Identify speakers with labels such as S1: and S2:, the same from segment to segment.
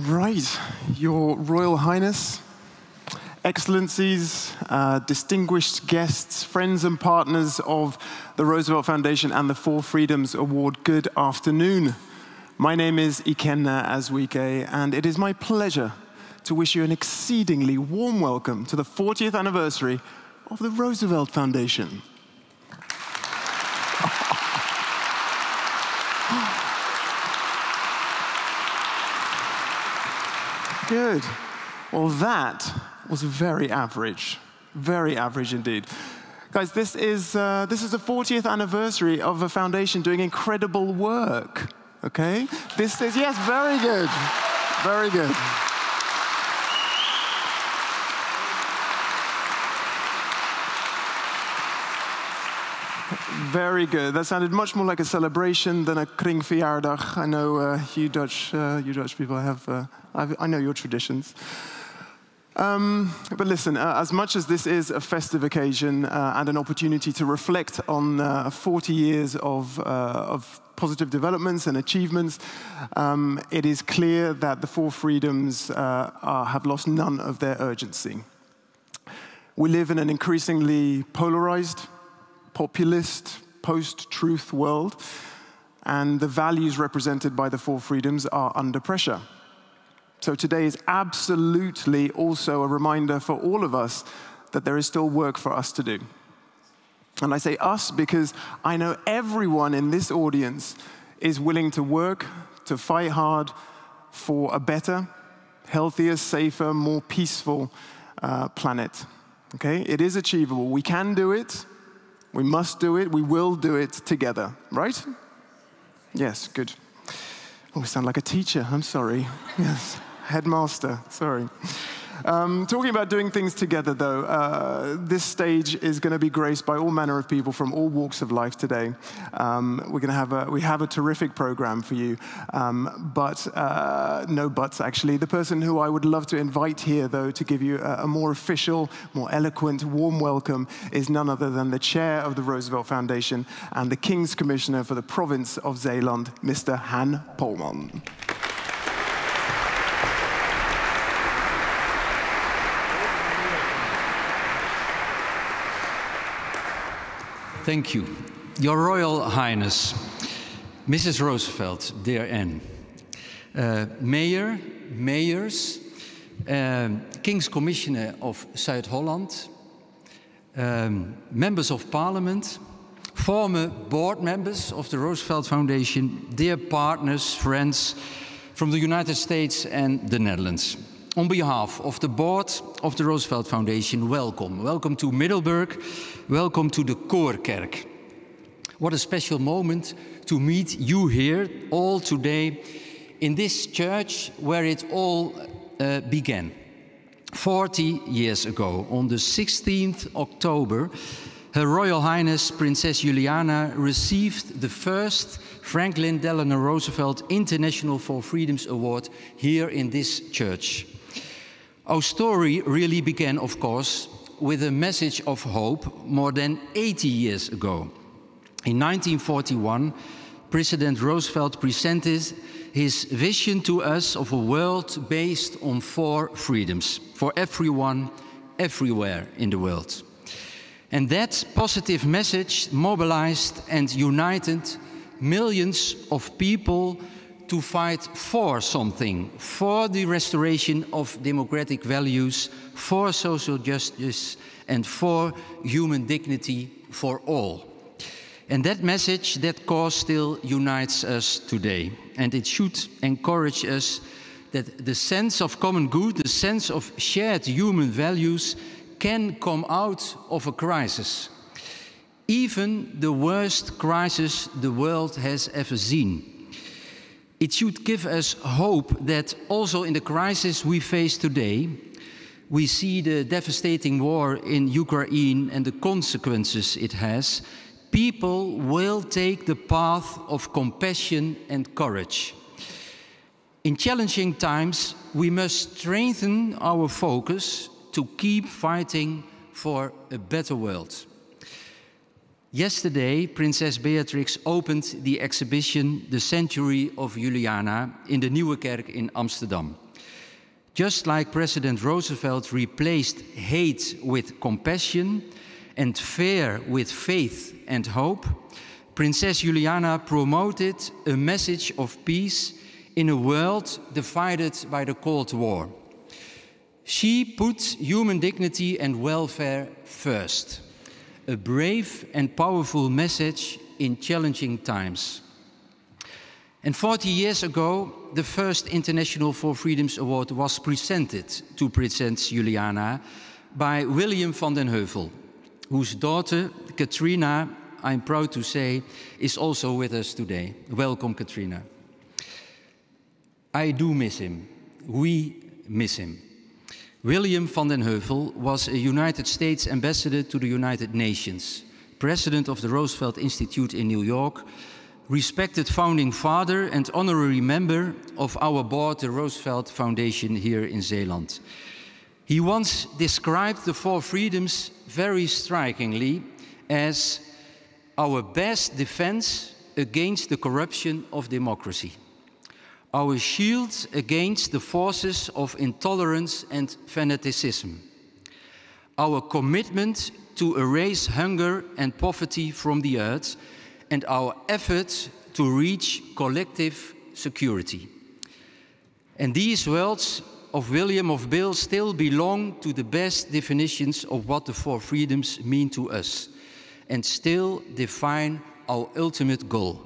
S1: Right, Your Royal Highness, Excellencies, distinguished guests, friends and partners of the Roosevelt Foundation and the Four Freedoms Award, good afternoon. My name is Ikenna Azuike, and it is my pleasure to wish you an exceedingly warm welcome to the 40th anniversary of the Roosevelt Foundation. Good. Well, that was very average indeed. Guys, this is the 40th anniversary of a foundation doing incredible work, okay? This is, yes, very good, very good. Very good. That sounded much more like a celebration than a kring Vrijdag. I know you Dutch people have, I know your traditions. But listen, as much as this is a festive occasion and an opportunity to reflect on 40 years of positive developments and achievements, it is clear that the Four Freedoms have lost none of their urgency. We live in an increasingly polarized, populist, post-truth world, and the values represented by the Four Freedoms are under pressure. So today is absolutely also a reminder for all of us that there is still work for us to do. And I say us because I know everyone in this audience is willing to work, to fight hard for a better, healthier, safer, more peaceful planet. Okay? It is achievable. We can do it. We must do it. We will do it together. Right? Yes, good. Oh, I sound like a teacher. I'm sorry. Yes. Headmaster, sorry. Talking about doing things together, though, this stage is going to be graced by all manner of people from all walks of life today. We have a terrific program for you, but no buts, actually. The person who I would love to invite here, though, to give you a more official, more eloquent, warm welcome is none other than the chair of the Roosevelt Foundation and the King's Commissioner for the province of Zeeland, Mr. Han Polman.
S2: Thank you. Your Royal Highness, Mrs. Roosevelt, dear Anne, Mayor, Mayors, King's Commissioner of Zuid-Holland, Members of Parliament, former board members of the Roosevelt Foundation, dear partners, friends from the United States and the Netherlands. On behalf of the board of the Roosevelt Foundation, welcome. Welcome to Middelburg. Welcome to the Koorkerk. What a special moment to meet you here all today in this church where it all began. 40 years ago, on the 16th October, Her Royal Highness Princess Juliana received the first Franklin Delano Roosevelt International Four Freedoms Award here in this church. Our story really began, of course, with a message of hope more than 80 years ago. In 1941, President Roosevelt presented his vision to us of a world based on four freedoms for everyone, everywhere in the world. And that positive message mobilized and united millions of people to fight for something, for the restoration of democratic values, for social justice, and for human dignity for all. And that message, that cause still unites us today. And it should encourage us that the sense of common good, the sense of shared human values can come out of a crisis. Even the worst crisis the world has ever seen. It should give us hope that also in the crisis we face today, we see the devastating war in Ukraine and the consequences it has, people will take the path of compassion and courage. In challenging times, we must strengthen our focus to keep fighting for a better world. Yesterday, Princess Beatrix opened the exhibition The Century of Juliana in the Nieuwe Kerk in Amsterdam. Just like President Roosevelt replaced hate with compassion and fear with faith and hope, Princess Juliana promoted a message of peace in a world divided by the Cold War. She put human dignity and welfare first, a brave and powerful message in challenging times. And 40 years ago, the first International For Freedoms Award was presented to Princess Juliana by William van den Heuvel, whose daughter, Katrina, I'm proud to say, is also with us today. Welcome, Katrina. I do miss him. We miss him. William van den Heuvel was a United States ambassador to the United Nations, president of the Roosevelt Institute in New York, respected founding father and honorary member of our board, the Roosevelt Foundation here in Zeeland. He once described the Four Freedoms very strikingly as our best defense against the corruption of democracy, our shield against the forces of intolerance and fanaticism, our commitment to erase hunger and poverty from the earth, and our effort to reach collective security. And these words of William of Bill still belong to the best definitions of what the Four Freedoms mean to us, and still define our ultimate goal.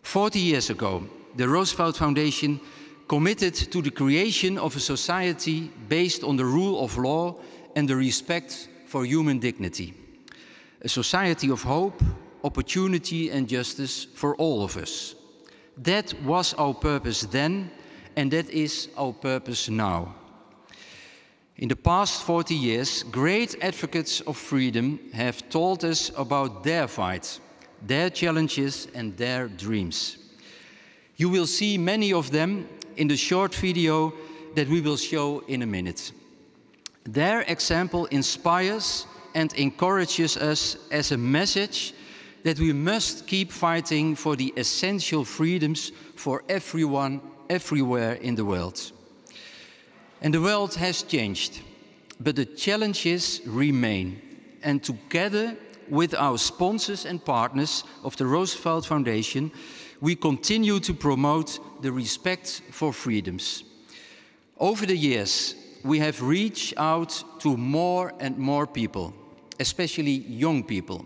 S2: 40 years ago, the Roosevelt Foundation committed to the creation of a society based on the rule of law and the respect for human dignity. A society of hope, opportunity and justice for all of us. That was our purpose then, and that is our purpose now. In the past 40 years, great advocates of freedom have told us about their fight, their challenges and their dreams. You will see many of them in the short video that we will show in a minute. Their example inspires and encourages us as a message that we must keep fighting for the essential freedoms for everyone, everywhere in the world. And the world has changed, but the challenges remain. And together with our sponsors and partners of the Roosevelt Foundation, we continue to promote the respect for freedoms. Over the years, we have reached out to more and more people, especially young people,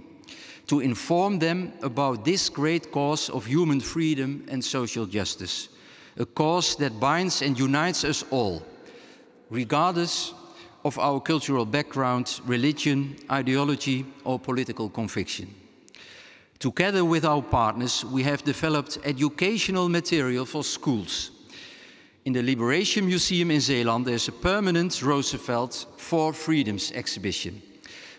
S2: to inform them about this great cause of human freedom and social justice, a cause that binds and unites us all, regardless of our cultural background, religion, ideology, or political conviction. Together with our partners, we have developed educational material for schools. In the Liberation Museum in Zeeland, there's a permanent Roosevelt For Freedoms exhibition.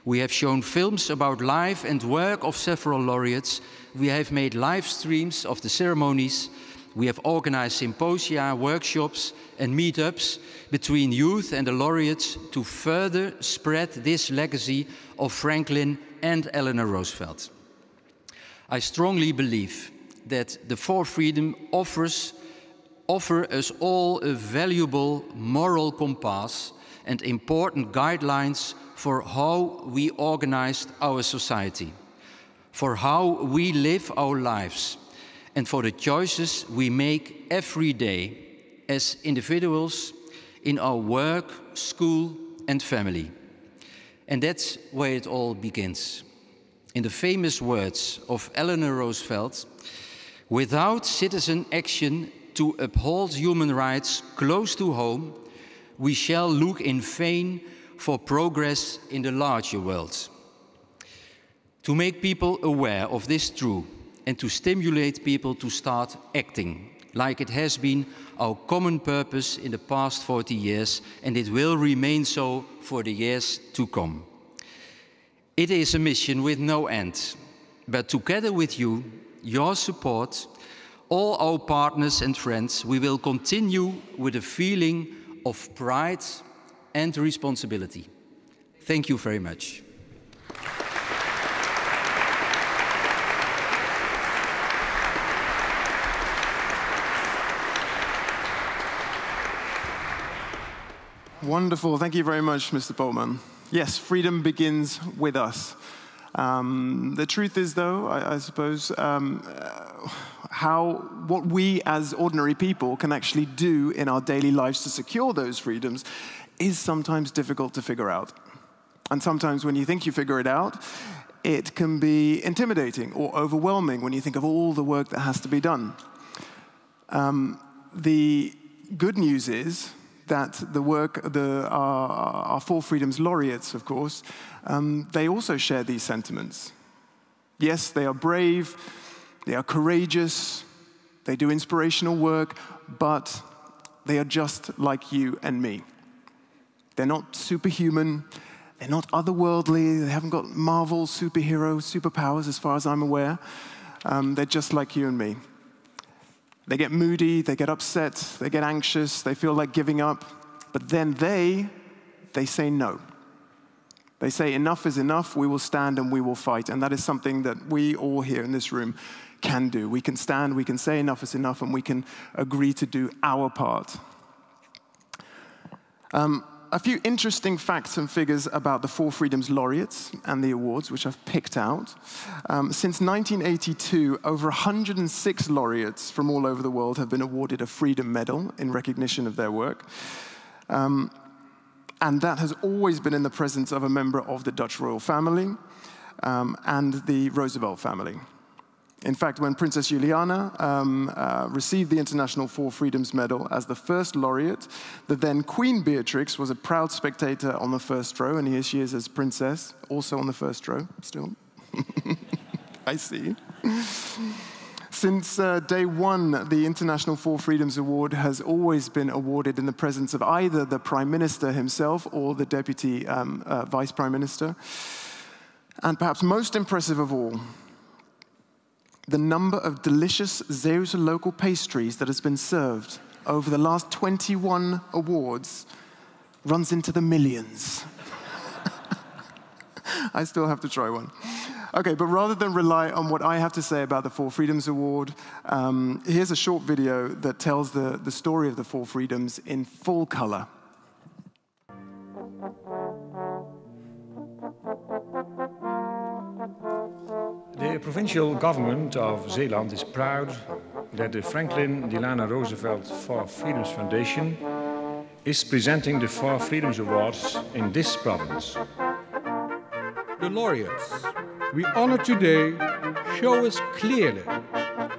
S2: We have shown films about life and work of several laureates. We have made live streams of the ceremonies. We have organized symposia, workshops and meetups between youth and the laureates to further spread this legacy of Franklin and Eleanor Roosevelt. I strongly believe that the Four Freedoms offer us all a valuable moral compass and important guidelines for how we organize our society, for how we live our lives, and for the choices we make every day as individuals in our work, school, and family. And that's where it all begins. In the famous words of Eleanor Roosevelt, without citizen action to uphold human rights close to home, we shall look in vain for progress in the larger world. To make people aware of this truth and to stimulate people to start acting, like it has been our common purpose in the past 40 years, and it will remain so for the years to come. It is a mission with no end, but together with you, your support, all our partners and friends, we will continue with a feeling of pride and responsibility. Thank you very much.
S1: Wonderful. Thank you very much, Mr. Polman. Yes, freedom begins with us. The truth is, though, I suppose, what we as ordinary people can actually do in our daily lives to secure those freedoms is sometimes difficult to figure out. And sometimes when you think you figure it out, it can be intimidating or overwhelming when you think of all the work that has to be done. The good news is that the work, our Four Freedoms laureates, of course, they also share these sentiments. Yes, they are brave, they are courageous, they do inspirational work, but they are just like you and me. They're not superhuman, they're not otherworldly, they haven't got Marvel superpowers as far as I'm aware. They're just like you and me. They get moody, they get upset, they get anxious, they feel like giving up, but then they say no. They say enough is enough, we will stand and we will fight, and that is something that we all here in this room can do. We can stand, we can say enough is enough, and we can agree to do our part. A few interesting facts and figures about the Four Freedoms laureates and the awards, which I've picked out. Since 1982, over 106 laureates from all over the world have been awarded a Freedom Medal in recognition of their work. And that has always been in the presence of a member of the Dutch royal family and the Roosevelt family. In fact, when Princess Juliana received the International Four Freedoms Medal as the first laureate, the then Queen Beatrix was a proud spectator on the first row, and here she is as princess, also on the first row, still. I see. Since day one, the International Four Freedoms Award has always been awarded in the presence of either the Prime Minister himself or the Deputy Vice Prime Minister. And perhaps most impressive of all, the number of delicious Zeeuwse local pastries that has been served over the last 21 awards runs into the millions. I still have to try one. Okay, but rather than rely on what I have to say about the Four Freedoms Award, here's a short video that tells the story of the Four Freedoms in full color.
S3: The provincial government of Zeeland is proud that the Franklin Delano Roosevelt Four Freedoms Foundation is presenting the Four Freedoms Awards in this province.
S4: The laureates we honor today show us clearly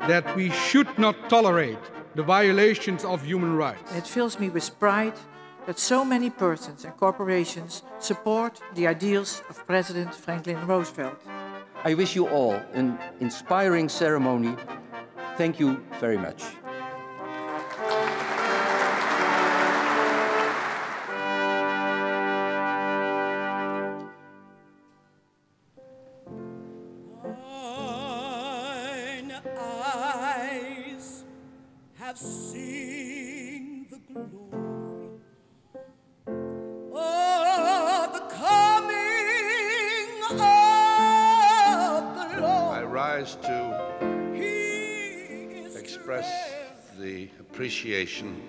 S4: that we should not tolerate the violations of human rights.
S5: It fills me with pride that so many persons and corporations support the ideals of President Franklin Roosevelt.
S2: I wish you all an inspiring ceremony. Thank you very much.
S6: Mine eyes have seen the glory of the coming of the Lord.
S7: I rise to express the appreciation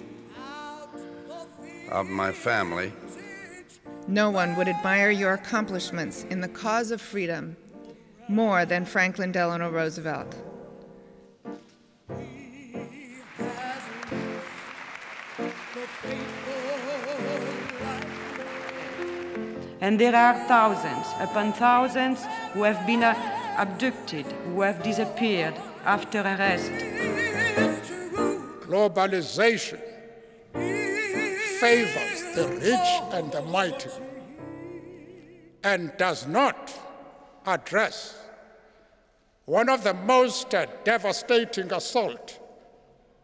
S7: of my family.
S8: No one would admire your accomplishments in the cause of freedom more than Franklin Delano Roosevelt.
S9: And there are thousands upon thousands who have been abducted, who have disappeared after arrest.
S10: Globalization favors the rich and the mighty and does not address one of the most devastating assaults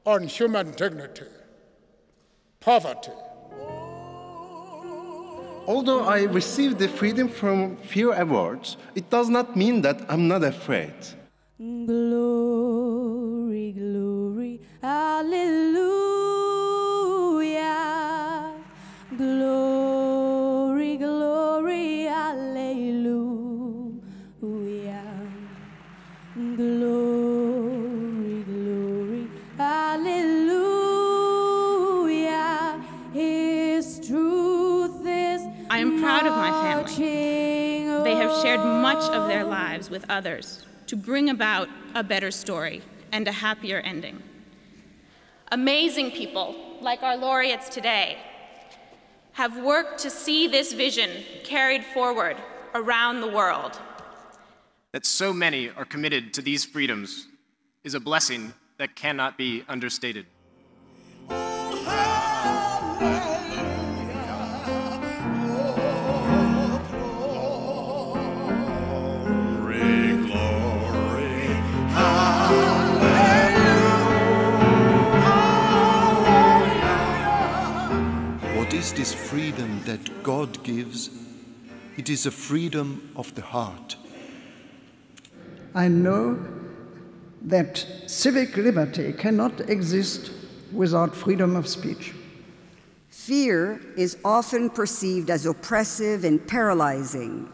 S10: on human dignity, poverty.
S11: Although I received the Freedom from Fear Awards, it does not mean that I'm not afraid.
S12: Glory, glory, hallelujah. Glory, glory, hallelujah. Glory, glory, hallelujah. Is true.
S13: shared much of their lives with others to bring about a better story and a happier ending. Amazing people, like our laureates today, have worked to see this vision carried forward around the world.
S14: That so many are committed to these freedoms is a blessing that cannot be understated.
S15: What is this freedom that God gives? It is a freedom of the heart.
S16: I know that civic liberty cannot exist without freedom of speech.
S17: Fear is often perceived as oppressive and paralyzing.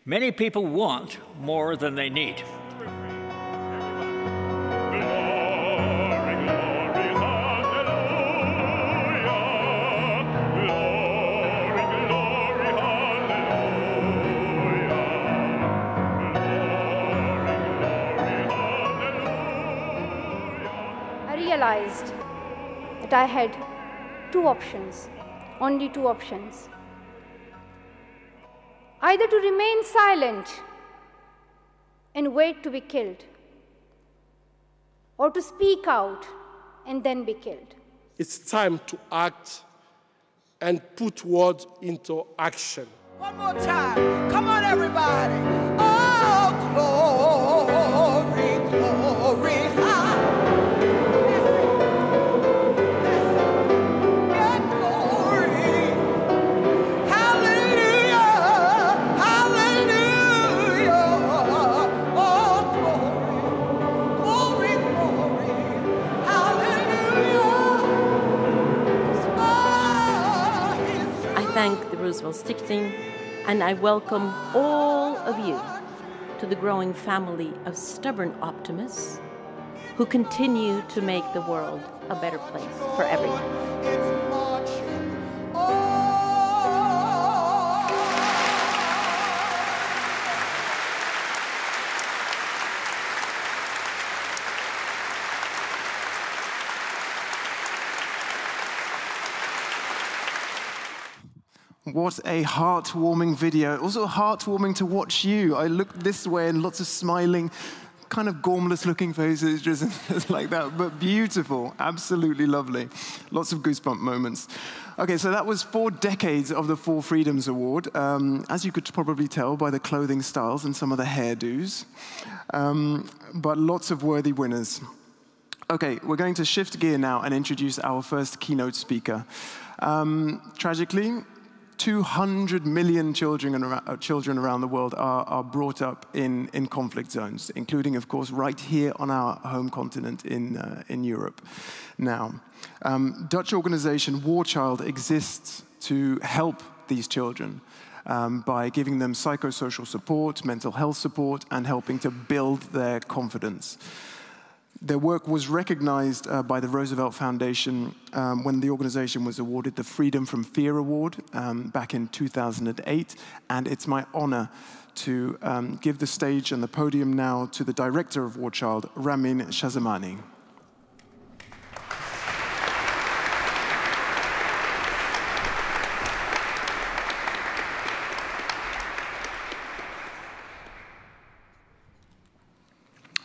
S18: Many people want more than they need.
S19: Realized that I had two options, only two options. Either to remain silent and wait to be killed, or to speak out and then be killed.
S20: It's time to act and put words into action.
S6: One more time. Come on, everybody. Oh, glory, glory,
S21: thank the Roosevelt Stichting, and I welcome all of you to the growing family of stubborn optimists who continue to make the world a better place for everyone.
S1: What a heartwarming video. Also heartwarming to watch you. I looked this way and lots of smiling, kind of gormless-looking faces, just like that, but beautiful, absolutely lovely. Lots of goosebump moments. Okay, so that was 4 decades of the 4 Freedoms Award, as you could probably tell by the clothing styles and some of the hairdos, but lots of worthy winners. Okay, we're going to shift gear now and introduce our first keynote speaker. Tragically, 200 million children around the world are brought up in conflict zones, including, of course, right here on our home continent in Europe. Now, Dutch organization War Child exists to help these children by giving them psychosocial support, mental health support, and helping to build their confidence. Their work was recognized by the Roosevelt Foundation when the organization was awarded the Freedom from Fear Award back in 2008, and it's my honor to give the stage and the podium now to the director of War Child, Ramin Shahzamani.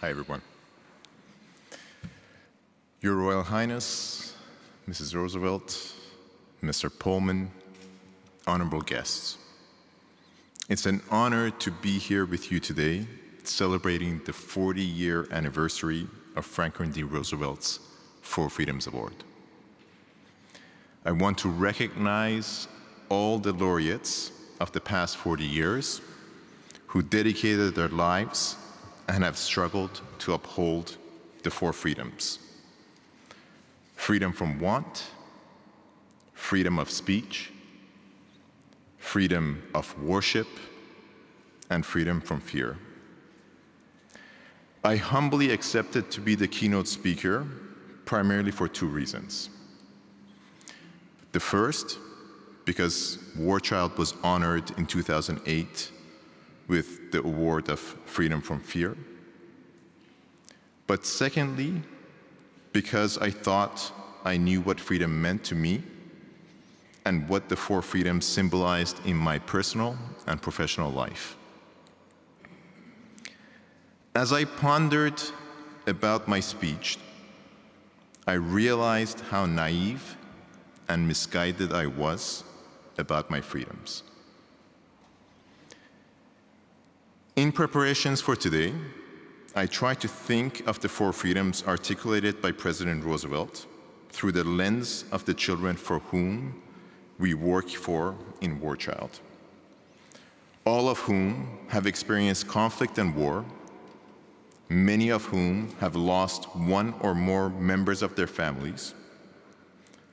S22: Hi, everyone. Your Royal Highness, Mrs. Roosevelt, Mr. Pullman, honorable guests. It's an honor to be here with you today, celebrating the 40-year anniversary of Franklin D. Roosevelt's Four Freedoms Award. I want to recognize all the laureates of the past 40 years who dedicated their lives and have struggled to uphold the 4 freedoms. Freedom from want, freedom of speech, freedom of worship, and freedom from fear. I humbly accepted to be the keynote speaker, primarily for 2 reasons. The first, because War Child was honored in 2008 with the award of Freedom from Fear. But secondly, because I thought I knew what freedom meant to me and what the four freedoms symbolized in my personal and professional life. As I pondered about my speech, I realized how naive and misguided I was about my freedoms. In preparations for today, I tried to think of the four freedoms articulated by President Roosevelt through the lens of the children for whom we work for in War Child, all of whom have experienced conflict and war, many of whom have lost one or more members of their families,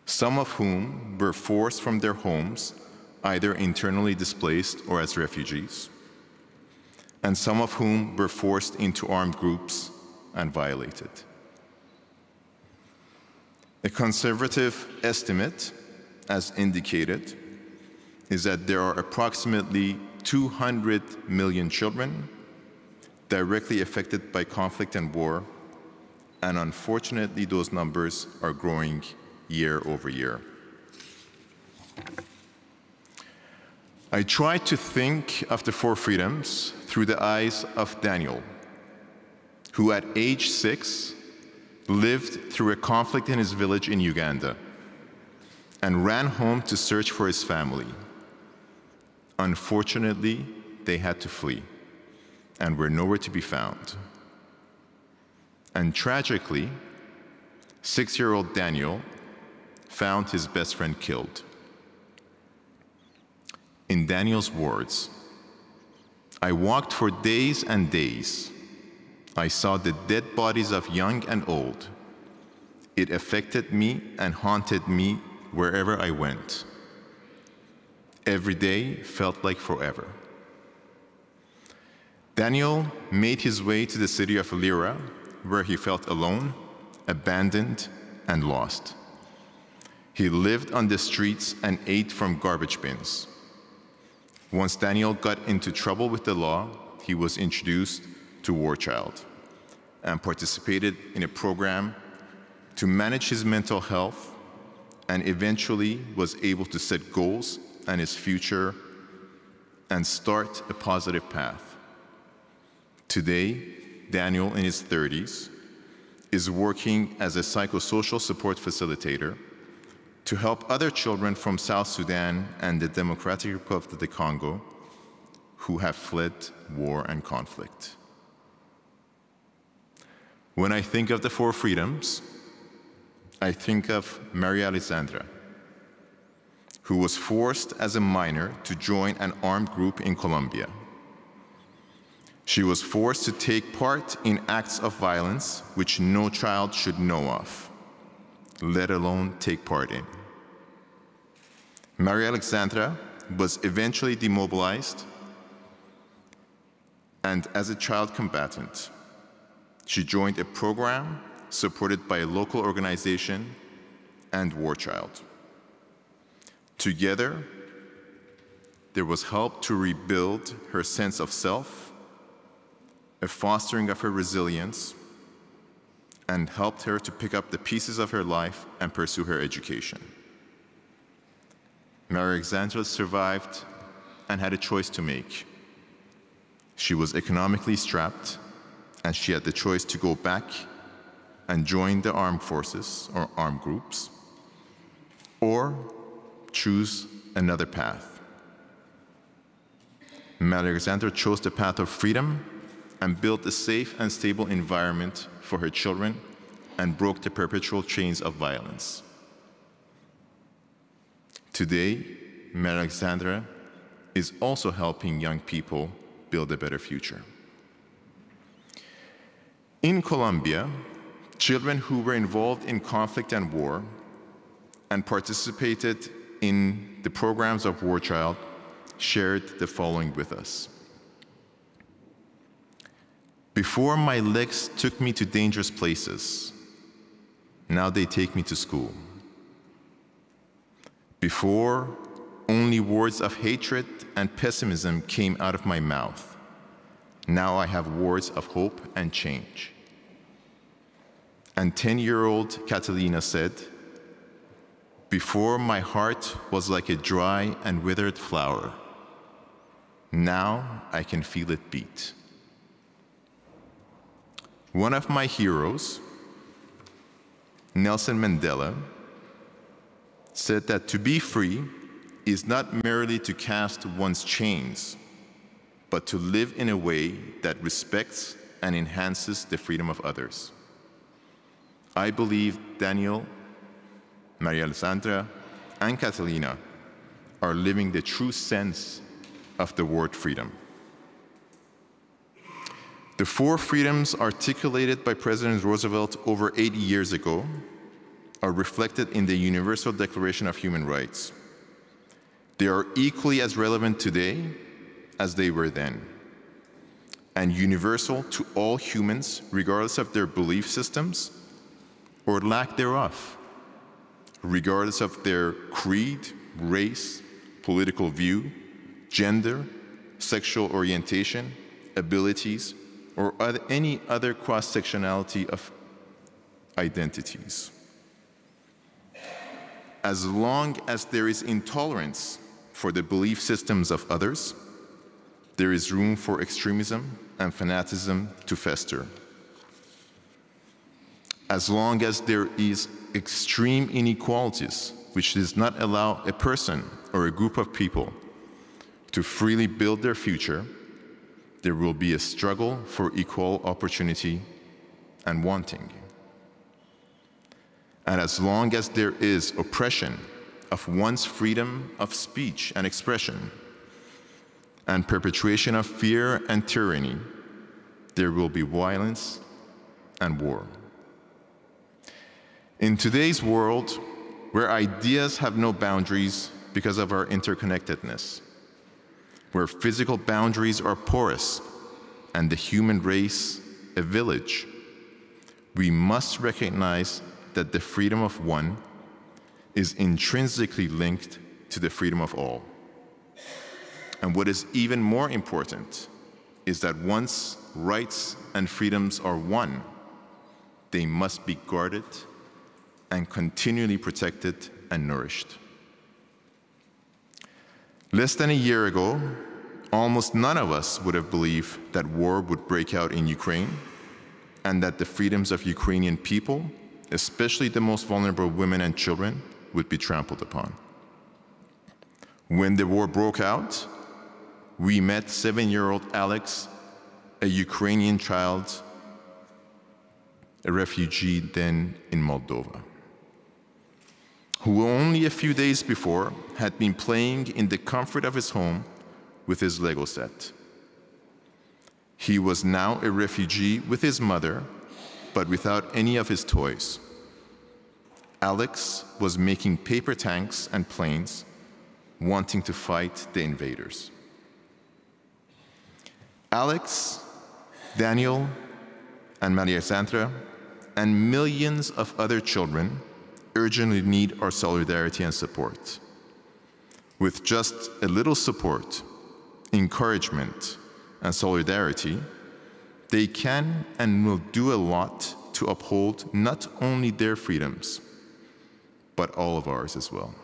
S22: some of whom were forced from their homes, either internally displaced or as refugees, and some of whom were forced into armed groups and violated. A conservative estimate, as indicated, is that there are approximately 200 million children directly affected by conflict and war, and unfortunately those numbers are growing year over year. I tried to think of the four freedoms through the eyes of Daniel, who at age 6 lived through a conflict in his village in Uganda and ran home to search for his family. Unfortunately, they had to flee and were nowhere to be found. And tragically, 6-year-old Daniel found his best friend killed. In Daniel's words, "I walked for days and days. I saw the dead bodies of young and old. It affected me and haunted me wherever I went. Every day felt like forever." Daniel made his way to the city of Lira, where he felt alone, abandoned, and lost. He lived on the streets and ate from garbage bins. Once Daniel got into trouble with the law, he was introduced to War Child and participated in a program to manage his mental health, and eventually was able to set goals and his future and start a positive path. Today, Daniel, in his 30s, is working as a psychosocial support facilitator to help other children from South Sudan and the Democratic Republic of the Congo who have fled war and conflict. When I think of the four freedoms, I think of Maria Alexandra, who was forced as a minor to join an armed group in Colombia. She was forced to take part in acts of violence which no child should know of, let alone take part in. Maria Alexandra was eventually demobilized, and as a child combatant, she joined a program supported by a local organization and War Child. Together, there was help to rebuild her sense of self, a fostering of her resilience, and helped her to pick up the pieces of her life and pursue her education. Maria Alexandra survived and had a choice to make. She was economically strapped, and she had the choice to go back and join the armed forces or armed groups, or choose another path. Maria Alexandra chose the path of freedom and built a safe and stable environment for her children and broke the perpetual chains of violence. Today, Maria Alexandra is also helping young people build a better future. In Colombia, children who were involved in conflict and war and participated in the programs of War Child shared the following with us. "Before, my legs took me to dangerous places. Now they take me to school. Before, only words of hatred and pessimism came out of my mouth. Now I have words of hope and change. And 10-year-old Catalina said, before my heart was like a dry and withered flower. Now I can feel it beat. One of my heroes, Nelson Mandela, said that to be free is not merely to cast one's chains, but to live in a way that respects and enhances the freedom of others. I believe Daniel, Maria Alessandra, and Catalina are living the true sense of the word freedom. The four freedoms articulated by President Roosevelt over 80 years ago are reflected in the Universal Declaration of Human Rights. They are equally as relevant today as they were then, and universal to all humans, regardless of their belief systems or lack thereof, regardless of their creed, race, political view, gender, sexual orientation, abilities, or any other cross-sectionality of identities. As long as there is intolerance for the belief systems of others, there is room for extremism and fanaticism to fester. As long as there is extreme inequalities, which does not allow a person or a group of people to freely build their future, there will be a struggle for equal opportunity and wanting. And as long as there is oppression of one's freedom of speech and expression, and perpetration of fear and tyranny, there will be violence and war. In today's world, where ideas have no boundaries because of our interconnectedness, where physical boundaries are porous and the human race a village, we must recognize that the freedom of one is intrinsically linked to the freedom of all. And what is even more important is that once rights and freedoms are one, they must be guarded and continually protected and nourished. Less than a year ago, almost none of us would have believed that war would break out in Ukraine and that the freedoms of Ukrainian people, especially the most vulnerable women and children, would be trampled upon. When the war broke out, we met 7-year-old Alex, a Ukrainian child, a refugee then in Moldova, who only a few days before had been playing in the comfort of his home with his Lego set. He was now a refugee with his mother, but without any of his toys. Alex was making paper tanks and planes, wanting to fight the invaders. Alex, Daniel, and Maria Sandra, and millions of other children urgently need our solidarity and support. With just a little support, encouragement, and solidarity, they can and will do a lot to uphold not only their freedoms, but all of ours as well.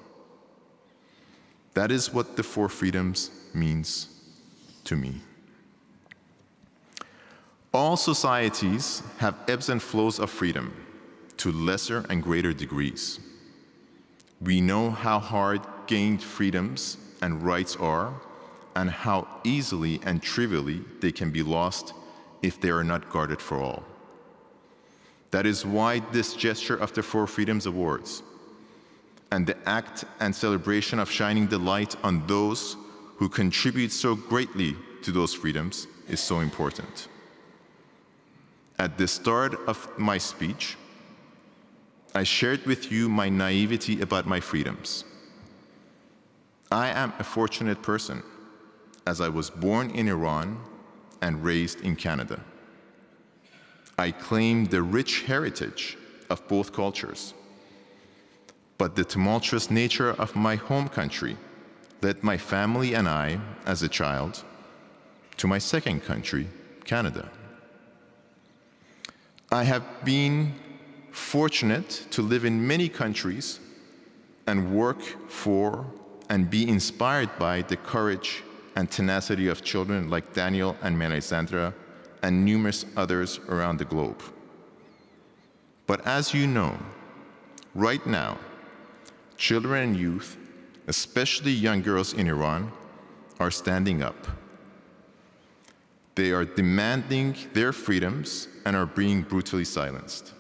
S22: That is what the four freedoms means to me. All societies have ebbs and flows of freedom to lesser and greater degrees. We know how hard gained freedoms and rights are and how easily and trivially they can be lost if they are not guarded for all. That is why this gesture of the Four Freedoms Awards and the act and celebration of shining the light on those who contribute so greatly to those freedoms is so important. At the start of my speech, I shared with you my naivety about my freedoms. I am a fortunate person, as I was born in Iran and raised in Canada. I claim the rich heritage of both cultures, but the tumultuous nature of my home country led my family and I, as a child, to my second country, Canada. I have been fortunate to live in many countries and work for and be inspired by the courage and tenacity of children like Daniel and Melisandre and numerous others around the globe. But as you know, right now, children and youth, especially young girls in Iran, are standing up. They are demanding their freedoms and are being brutally silenced.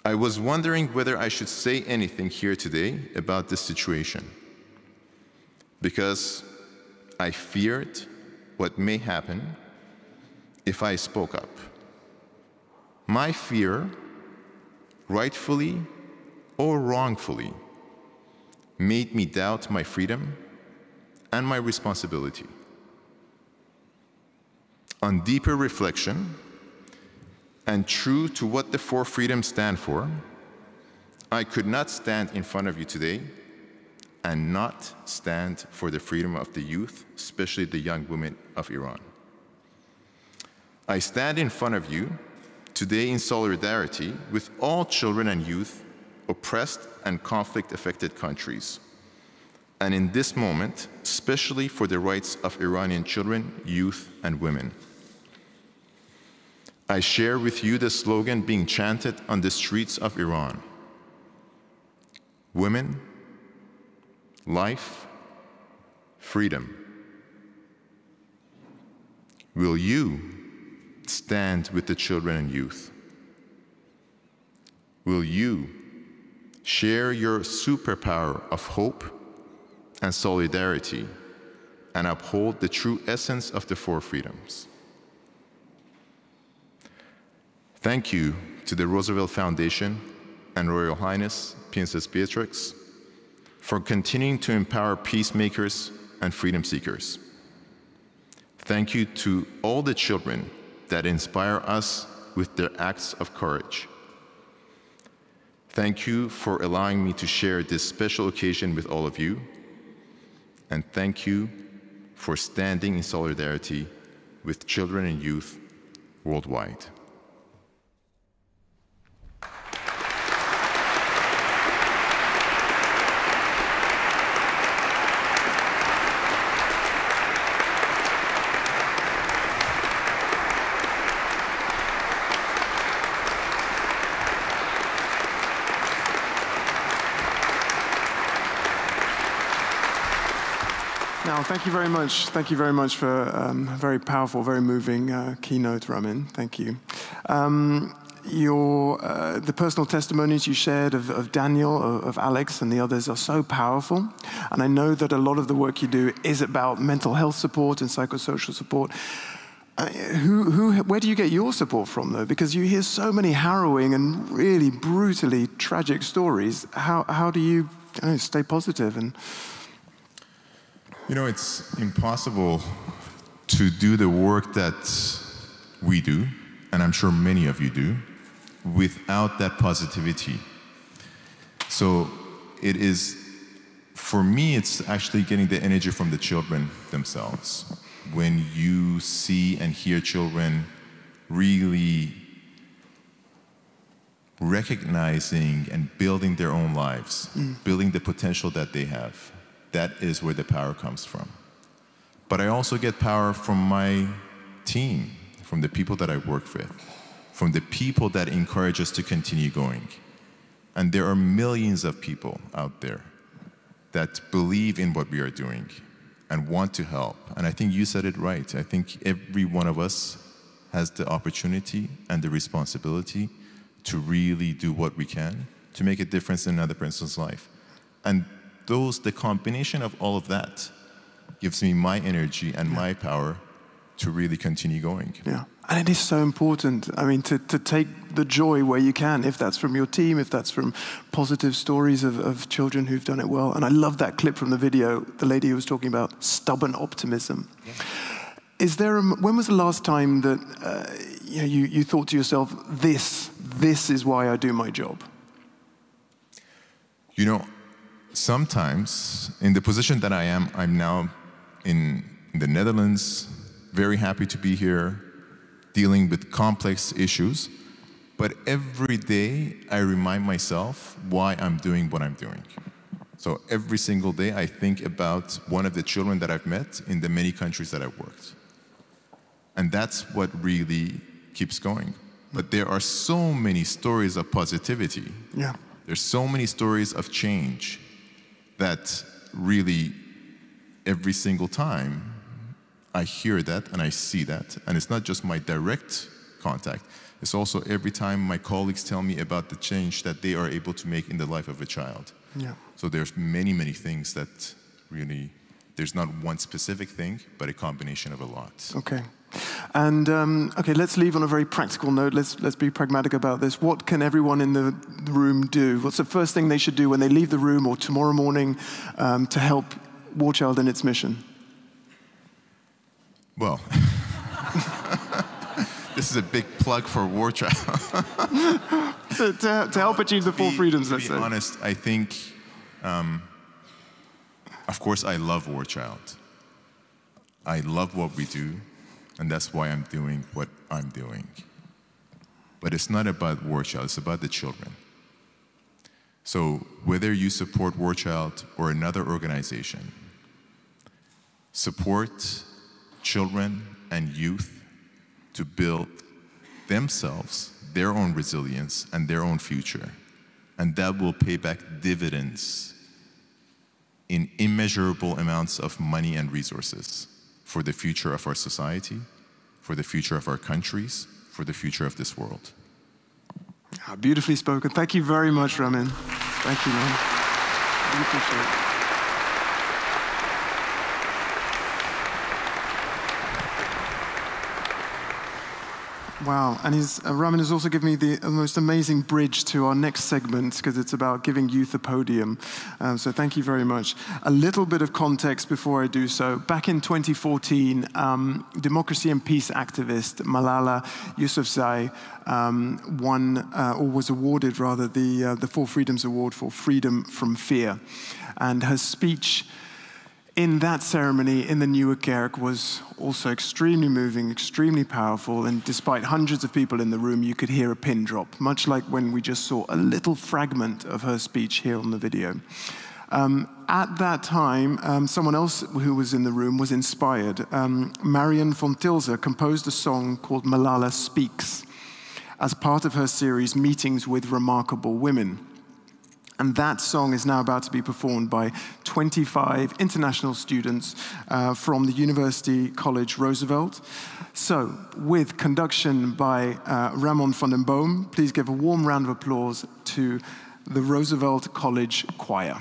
S22: I was wondering whether I should say anything here today about this situation, because I feared what may happen if I spoke up. My fear, rightfully or wrongfully, made me doubt my freedom and my responsibility. On deeper reflection, and true to what the four freedoms stand for, I could not stand in front of you today and not stand for the freedom of the youth, especially the young women of Iran. I stand in front of you today in solidarity with all children and youth oppressed and conflict-affected countries, and in this moment, especially for the rights of Iranian children, youth, and women. I share with you the slogan being chanted on the streets of Iran: women, life, freedom. Will you stand with the children and youth? Will you share your superpower of hope and solidarity and uphold the true essence of the four freedoms? Thank you to the Roosevelt Foundation and Royal Highness Princess Beatrix for continuing to empower peacemakers and freedom seekers. Thank you to all the children that inspire us with their acts of courage. Thank you for allowing me to share this special occasion with all of you. And thank you for standing in solidarity with children and youth worldwide.
S1: Now, thank you very much. Thank you very much for a very powerful, very moving keynote, Ramin. Thank you. The personal testimonies you shared of Daniel, of Alex, and the others are so powerful. And I know that a lot of the work you do is about mental health support and psychosocial support. Where do you get your support from, though? Because you hear so many harrowing and really brutally tragic stories. How do you stay positive? And
S22: you know, it's impossible to do the work that we do, and I'm sure many of you do, without that positivity. So it is, for me, it's actually getting the energy from the children themselves. When you see and hear children really recognizing and building their own lives, building the potential that they have, that is where the power comes from. But I also get power from my team, from the people that I work with, from the people that encourage us to continue going. And there are millions of people out there that believe in what we are doing and want to help. And I think you said it right. I think every one of us has the opportunity and the responsibility to really do what we can to make a difference in another person's life. And the combination of all of that gives me my energy and my power to really continue going.
S1: Yeah, and it is so important. I mean, to take the joy where you can, if that's from your team, if that's from positive stories of children who've done it well. And I love that clip from the video, the lady who was talking about stubborn optimism. Yeah. Is there when was the last time that you thought to yourself, this is why I do my job?
S22: You know, sometimes, in the position that I am, I'm now in the Netherlands, very happy to be here dealing with complex issues. But every day, I remind myself why I'm doing what I'm doing. So every single day, I think about one of the children that I've met in the many countries that I've worked. And that's what really keeps going. But there are so many stories of positivity.
S1: Yeah.
S22: There's so many stories of change that really, every single time, I hear that and I see that. And it's not just my direct contact. It's also every time my colleagues tell me about the change that they are able to make in the life of a child.
S1: Yeah.
S22: So there's many, many things that really, there's not one specific thing, but a combination of a lot.
S1: Okay. And okay, let's leave on a very practical note. Let's be pragmatic about this. What can everyone in the room do? What's the first thing they should do when they leave the room or tomorrow morning to help War Child in its mission?
S22: Well, this is a big plug for War Child.
S1: to help achieve the four freedoms, let's say.
S22: To be honest, I think, of course, I love War Child. I love what we do, and that's why I'm doing what I'm doing. But it's not about War Child, it's about the children. So whether you support War Child or another organization, support children and youth to build themselves, their own resilience, and their own future. And that will pay back dividends in immeasurable amounts of money and resources for the future of our society, for the future of our countries, for the future of this world.
S1: Beautifully spoken. Thank you very much, Ramin. Thank you, man. Really appreciate it. Wow, and Ramin has also given me the most amazing bridge to our next segment, because it's about giving youth a podium. So thank you very much. A little bit of context before I do so. Back in 2014, democracy and peace activist Malala Yousafzai won, or was awarded rather, the Four Freedoms Award for freedom from fear. And her speech in that ceremony in the Nieuwe Kerk was also extremely moving, extremely powerful, and despite hundreds of people in the room, you could hear a pin drop, much like when we just saw a little fragment of her speech here on the video. At that time, someone else who was in the room was inspired. Marion von Tilze composed a song called Malala Speaks as part of her series Meetings with Remarkable Women. And that song is now about to be performed by 25 international students from the University College Roosevelt. So, with conduction by Ramin van den Boom, please give a warm round of applause to the Roosevelt College Choir.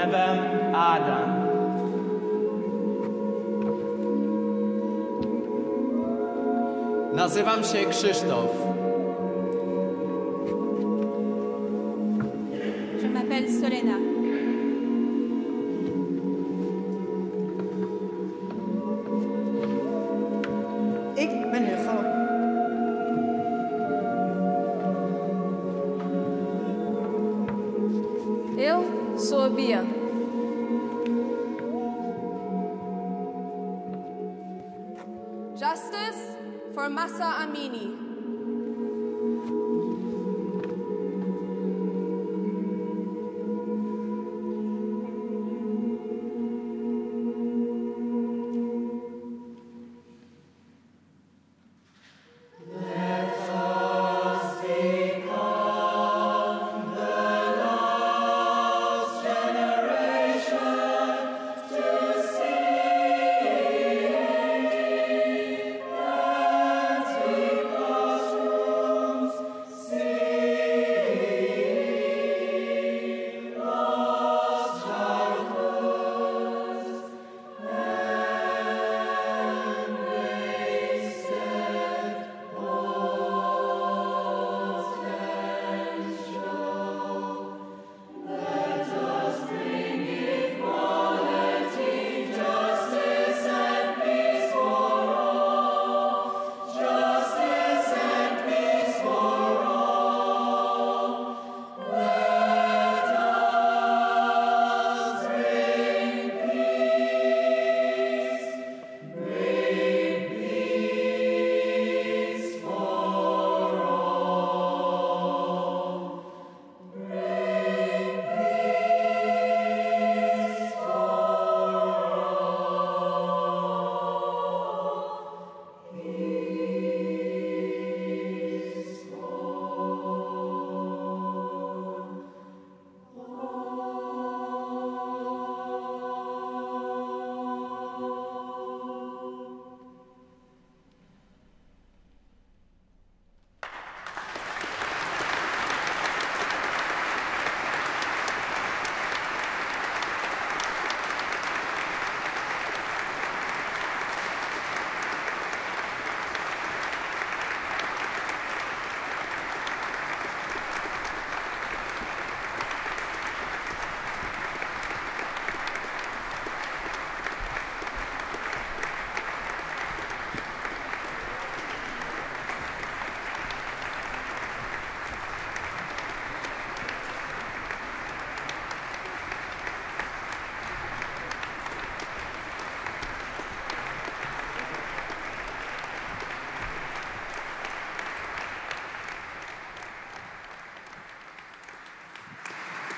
S3: nevem Ádám. Nazywam się Krzysztof.
S4: Je m'appelle Solena.
S16: Ik ben Hugo.
S4: Eu sou a Bia. Justice for Massa Amini.
S12: Let's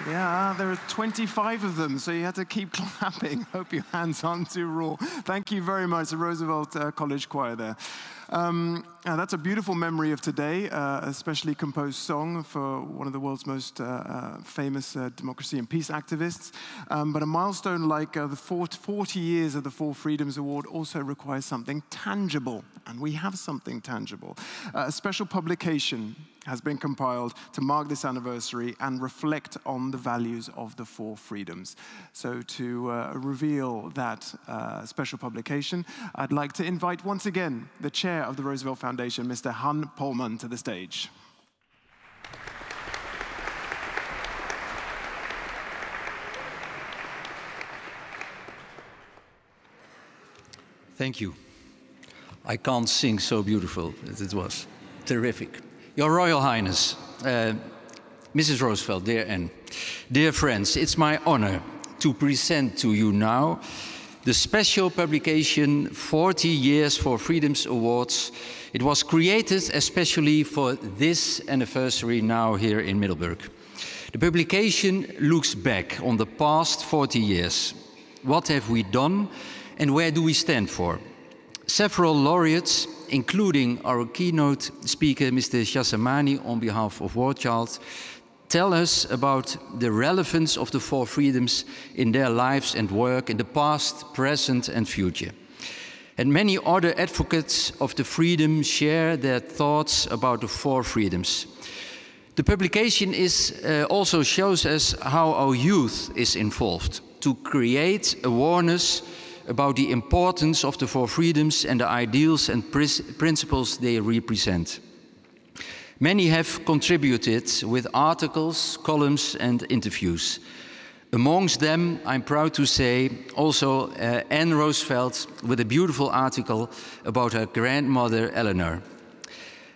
S1: Yeah, there are 25 of them, so you had to keep clapping. Hope your hands aren't too raw. Thank you very much, the Roosevelt College Choir there. That's a beautiful memory of today, a specially composed song for one of the world's most famous democracy and peace activists. But a milestone like the 40 years of the Four Freedoms Award also requires something tangible, and we have something tangible. A special publication has been compiled to mark this anniversary and reflect on the values of the Four Freedoms. So to reveal that special publication, I'd like to invite once again the chair of the Roosevelt Foundation, Mr. Han Polman, to the stage.
S2: Thank you. I can't sing so beautiful as it was. Terrific. Your Royal Highness, Mrs. Roosevelt, dear Anne, dear friends, it's my honor to present to you now the special publication 40 Years for Freedoms Awards. It was created especially for this anniversary now here in Middelburg. The publication looks back on the past 40 years. What have we done and where do we stand for? Several laureates, including our keynote speaker, Mr. Shahzamani, on behalf of War Child, tell us about the relevance of the Four Freedoms in their lives and work in the past, present and future. And many other advocates of the freedom share their thoughts about the Four Freedoms. The publication also shows us how our youth is involved to create awareness about the importance of the Four Freedoms and the ideals and principles they represent. Many have contributed with articles, columns and interviews. Amongst them, I'm proud to say, also Anne Roosevelt with a beautiful article about her grandmother Eleanor.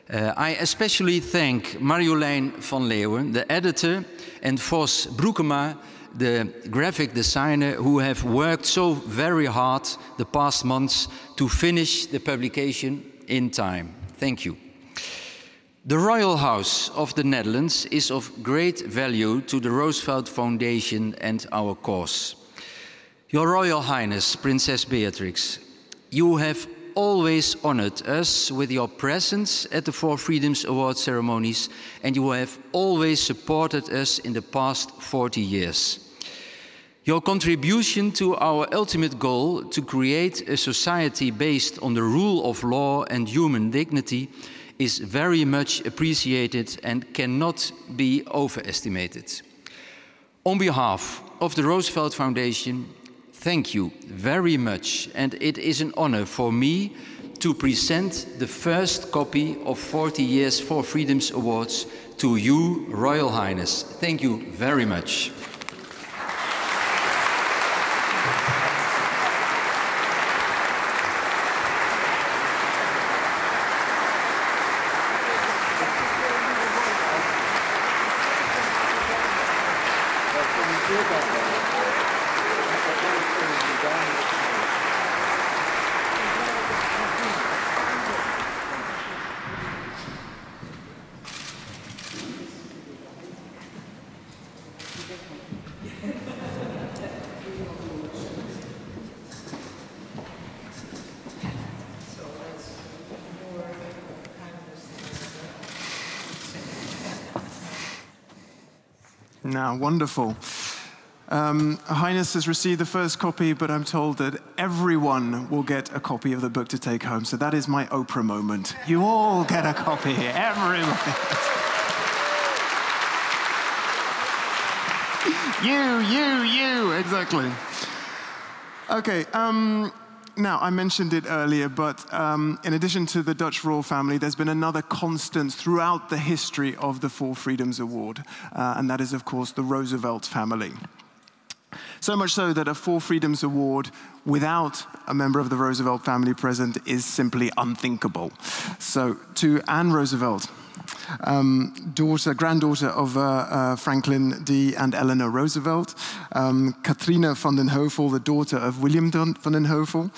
S2: I especially thank Marjolein van Leeuwen, the editor, and Vos Broekema, the graphic designer, who have worked so very hard the past months to finish the publication in time. Thank you. The Royal House of the Netherlands is of great value to the Roosevelt Foundation and our cause. Your Royal Highness, Princess Beatrix, you have always honored us with your presence at the Four Freedoms Award ceremonies, and you have always supported us in the past 40 years. Your contribution to our ultimate goal to create a society based on the rule of law and human dignity is very much appreciated and cannot be overestimated. On behalf of the Roosevelt Foundation, thank you very much, and it is an honor for me to present the first copy of 40 Years for Freedoms Awards to you, Royal Highness. Thank you very much.
S1: Now, wonderful. Her Highness has received the first copy, but I'm told that everyone will get a copy of the book to take home. So that is my Oprah moment. You all get a copy, everyone. You, exactly. Okay, now, I mentioned it earlier, but in addition to the Dutch royal family, there's been another constant throughout the history of the Four Freedoms Award, and that is, of course, the Roosevelt family. So much so that a Four Freedoms Award without a member of the Roosevelt family present is simply unthinkable. So, to Anne Roosevelt, granddaughter of Franklin D. and Eleanor Roosevelt, Katrina van den Heuvel, the daughter of William van den Heuvel,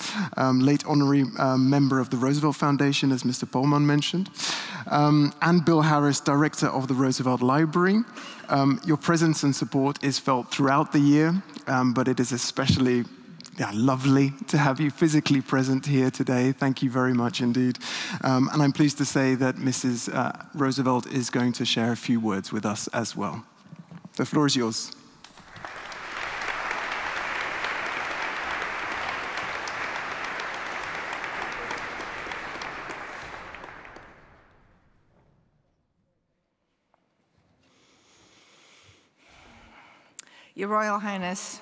S1: late honorary member of the Roosevelt Foundation, as Mr. Polman mentioned. and Bill Harris, Director of the Roosevelt Library. Your presence and support is felt throughout the year, but it is especially lovely to have you physically present here today. Thank you very much indeed. And I'm pleased to say that Mrs. Roosevelt is going to share a few words with us as well. The floor is yours.
S8: Your Royal Highness,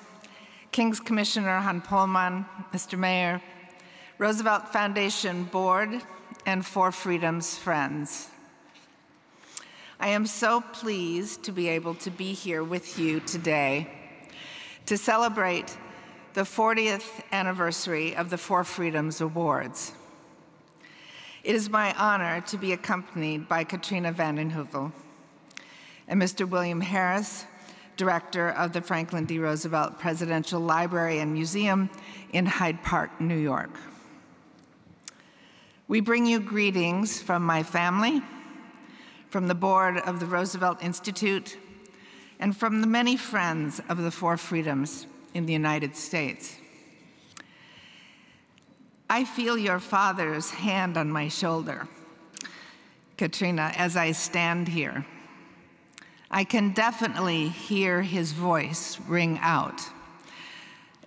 S8: King's Commissioner Han Polman, Mr. Mayor, Roosevelt Foundation Board, and For Freedom's friends. I am so pleased to be able to be here with you today to celebrate the 40th anniversary of the For Freedom's Awards. It is my honor to be accompanied by Katrina vanden Heuvel and Mr. William Harris, Director of the Franklin D. Roosevelt Presidential Library and Museum in Hyde Park, New York. We bring you greetings from my family, from the board of the Roosevelt Institute, and from the many friends of the For Freedoms in the United States. I feel your father's hand on my shoulder, Katrina, as I stand here. I can definitely hear his voice ring out,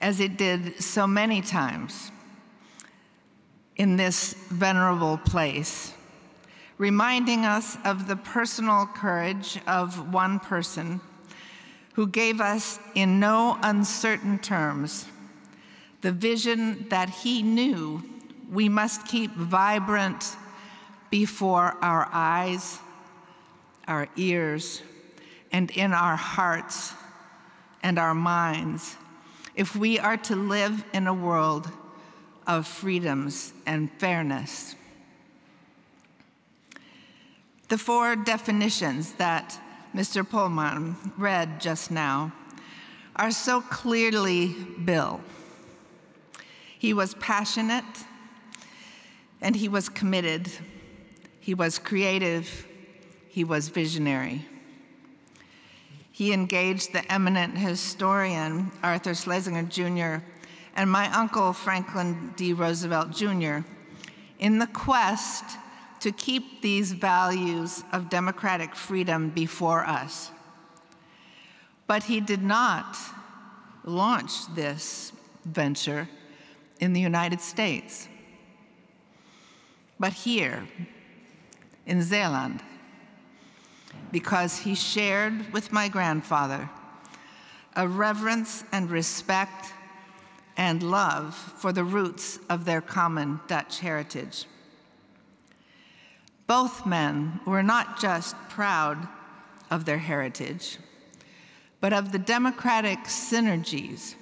S8: as it did so many times in this venerable place, reminding us of the personal courage of one person who gave us in no uncertain terms the vision that he knew we must keep vibrant before our eyes, our ears, and in our hearts and our minds, if we are to live in a world of freedoms and fairness. The four definitions that Mr. Polman read just now are so clearly Bill. He was passionate, and he was committed. He was creative. He was visionary. He engaged the eminent historian Arthur Schlesinger Jr. and my uncle Franklin D. Roosevelt Jr. in the quest to keep these values of democratic freedom before us. But he did not launch this venture in the United States, but here in Zeeland, because he shared with my grandfather a reverence and respect and love for the roots of their common Dutch heritage. Both men were not just proud of their heritage, but of the democratic synergies,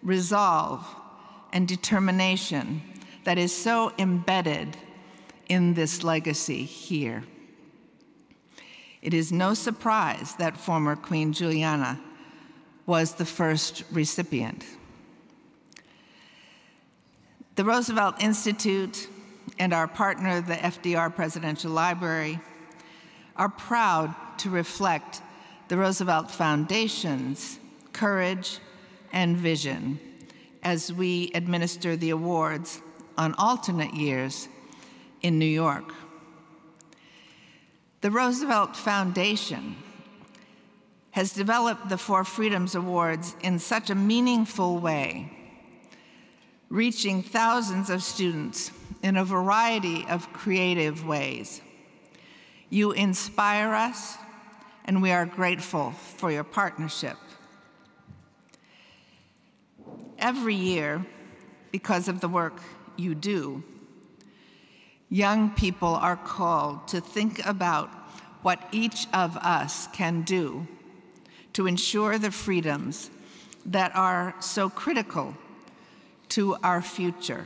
S8: resolve, and determination that is so embedded in this legacy here. It is no surprise that former Queen Juliana was the first recipient. The Roosevelt Institute and our partner, the FDR Presidential Library, are proud to reflect the Roosevelt Foundation's courage and vision as we administer the awards on alternate years in New York. The Roosevelt Foundation has developed the For Freedoms Awards in such a meaningful way, reaching thousands of students in a variety of creative ways. You inspire us, and we are grateful for your partnership. Every year, because of the work you do, young people are called to think about what each of us can do to ensure the freedoms that are so critical to our future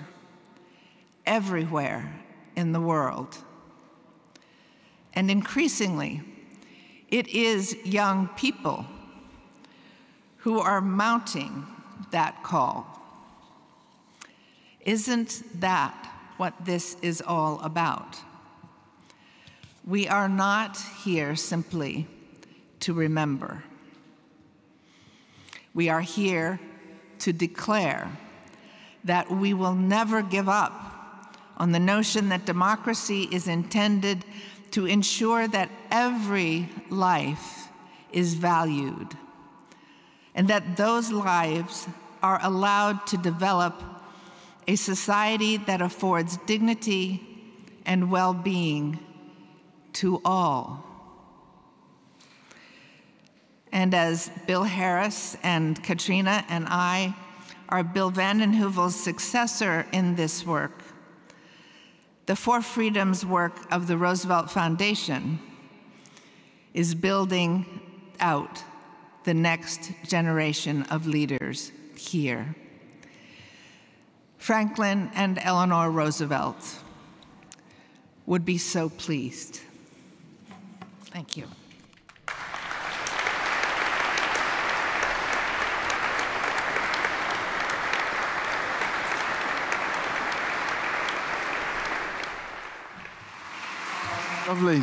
S8: everywhere in the world. And increasingly, it is young people who are mounting that call. Isn't that what this is all about? We are not here simply to remember. We are here to declare that we will never give up on the notion that democracy is intended to ensure that every life is valued and that those lives are allowed to develop a society that affords dignity and well-being to all. And as Bill Harris and Katrina and I are Bill Vanden Heuvel's successor in this work, the For Freedom's work of the Roosevelt Foundation is building out the next generation of leaders here. Franklin and Eleanor Roosevelt would be so pleased. Thank you.
S1: Lovely.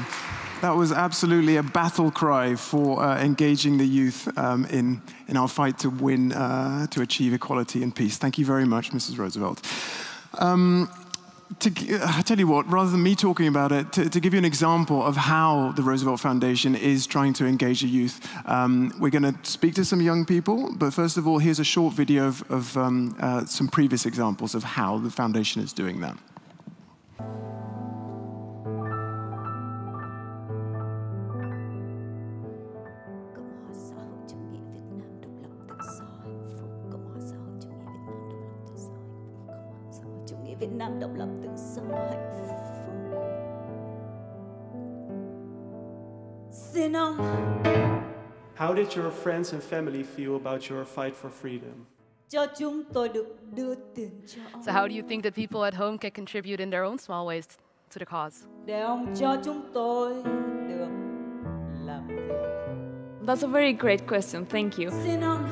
S1: That was absolutely a battle cry for engaging the youth in our fight to win, to achieve equality and peace. Thank you very much, Mrs. Roosevelt. I tell you what, rather than me talking about it, to give you an example of how the Roosevelt Foundation is trying to engage the youth, we're going to speak to some young people, but first of all, here's a short video of some previous examples of how the foundation is doing that.
S5: Việt Nam độc lập tự do hạnh phúc. Xin ông.
S7: How did your friends and family feel about your fight for freedom?
S5: Cho chúng tôi được đưa tiền cho ông.
S23: So how do you think that people at home can contribute in their own small ways to the cause?
S5: Để ông cho chúng tôi được làm việc.
S24: That's a very great question. Thank you.
S5: Xin ông.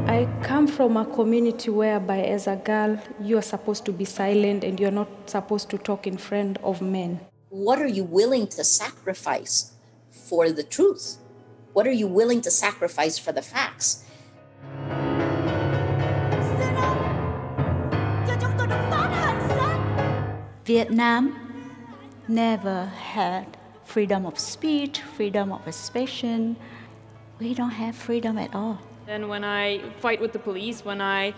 S24: I come from a community whereby as a girl, you are supposed to be silent and you're not supposed to talk in front of men.
S25: What are you willing to sacrifice for the truth? What are you willing to sacrifice for the facts?
S5: Vietnam never had freedom of speech, freedom of expression. We don't have freedom at all.
S24: And when I fight with the police, when I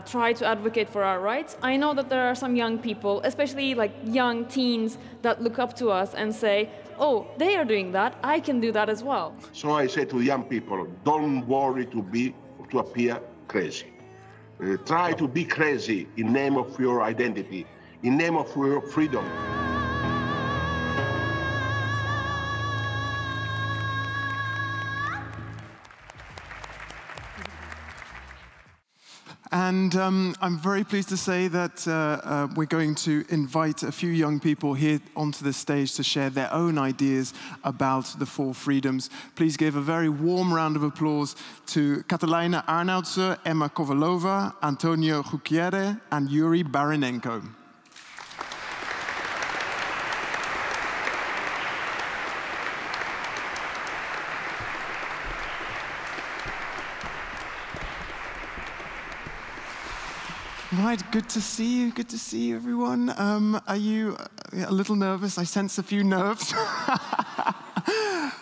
S24: try to advocate for our rights, I know that there are some young people, especially like young teens, that look up to us and say, oh, they are doing that, I can do that as well.
S26: So I say to young people, don't worry to appear crazy. Try to be crazy in name of your identity, in name of your freedom.
S1: And I'm very pleased to say that we're going to invite a few young people here onto the stage to share their own ideas about the Four Freedoms. Please give a very warm round of applause to Catalina Arnoudse, Emma Kovalova, Antonio Gutierrez, and Yuri Barinenko. Right, good to see you. Good to see you, everyone. Are you a little nervous? I sense a few nerves.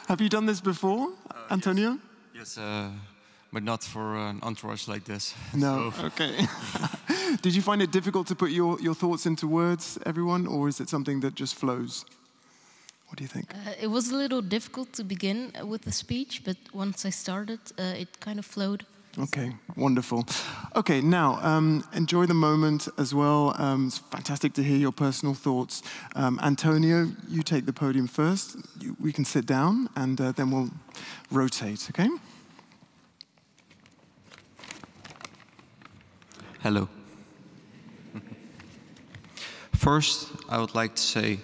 S1: Have you done this before, Antonio?
S27: Yes, but not for an entourage like this.
S1: No, so. Okay. Did you find it difficult to put your thoughts into words, everyone, or is it something that just flows? What do you think?
S28: It was a little difficult to begin with the speech, but once I started, it kind of flowed.
S1: Okay, wonderful. Okay, now, enjoy the moment as well. It's fantastic to hear your personal thoughts. Antonio, you take the podium first. We can sit down, and then we'll rotate, okay?
S27: Hello. First, I would like to say,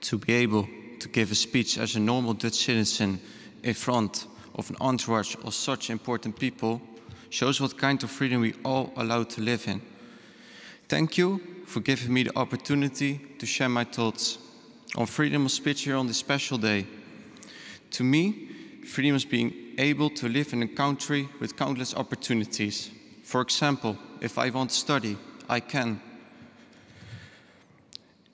S27: to be able to give a speech as a normal Dutch citizen in front of an entourage of such important people shows what kind of freedom we all allowed to live in. Thank you for giving me the opportunity to share my thoughts. on freedom of speech here on this special day. To me, freedom is being able to live in a country with countless opportunities. For example, if I want to study, I can.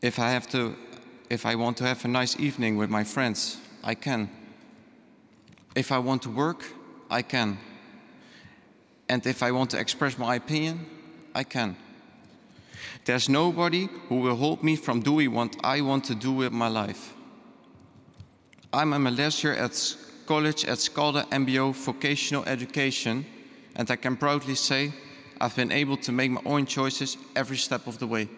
S27: If I want to have a nice evening with my friends, I can. If I want to work, I can. And if I want to express my opinion, I can. There's nobody who will hold me from doing what I want to do with my life. I'm a last year at college at Scalda MBO Vocational Education, and I can proudly say I've been able to make my own choices every step of the way.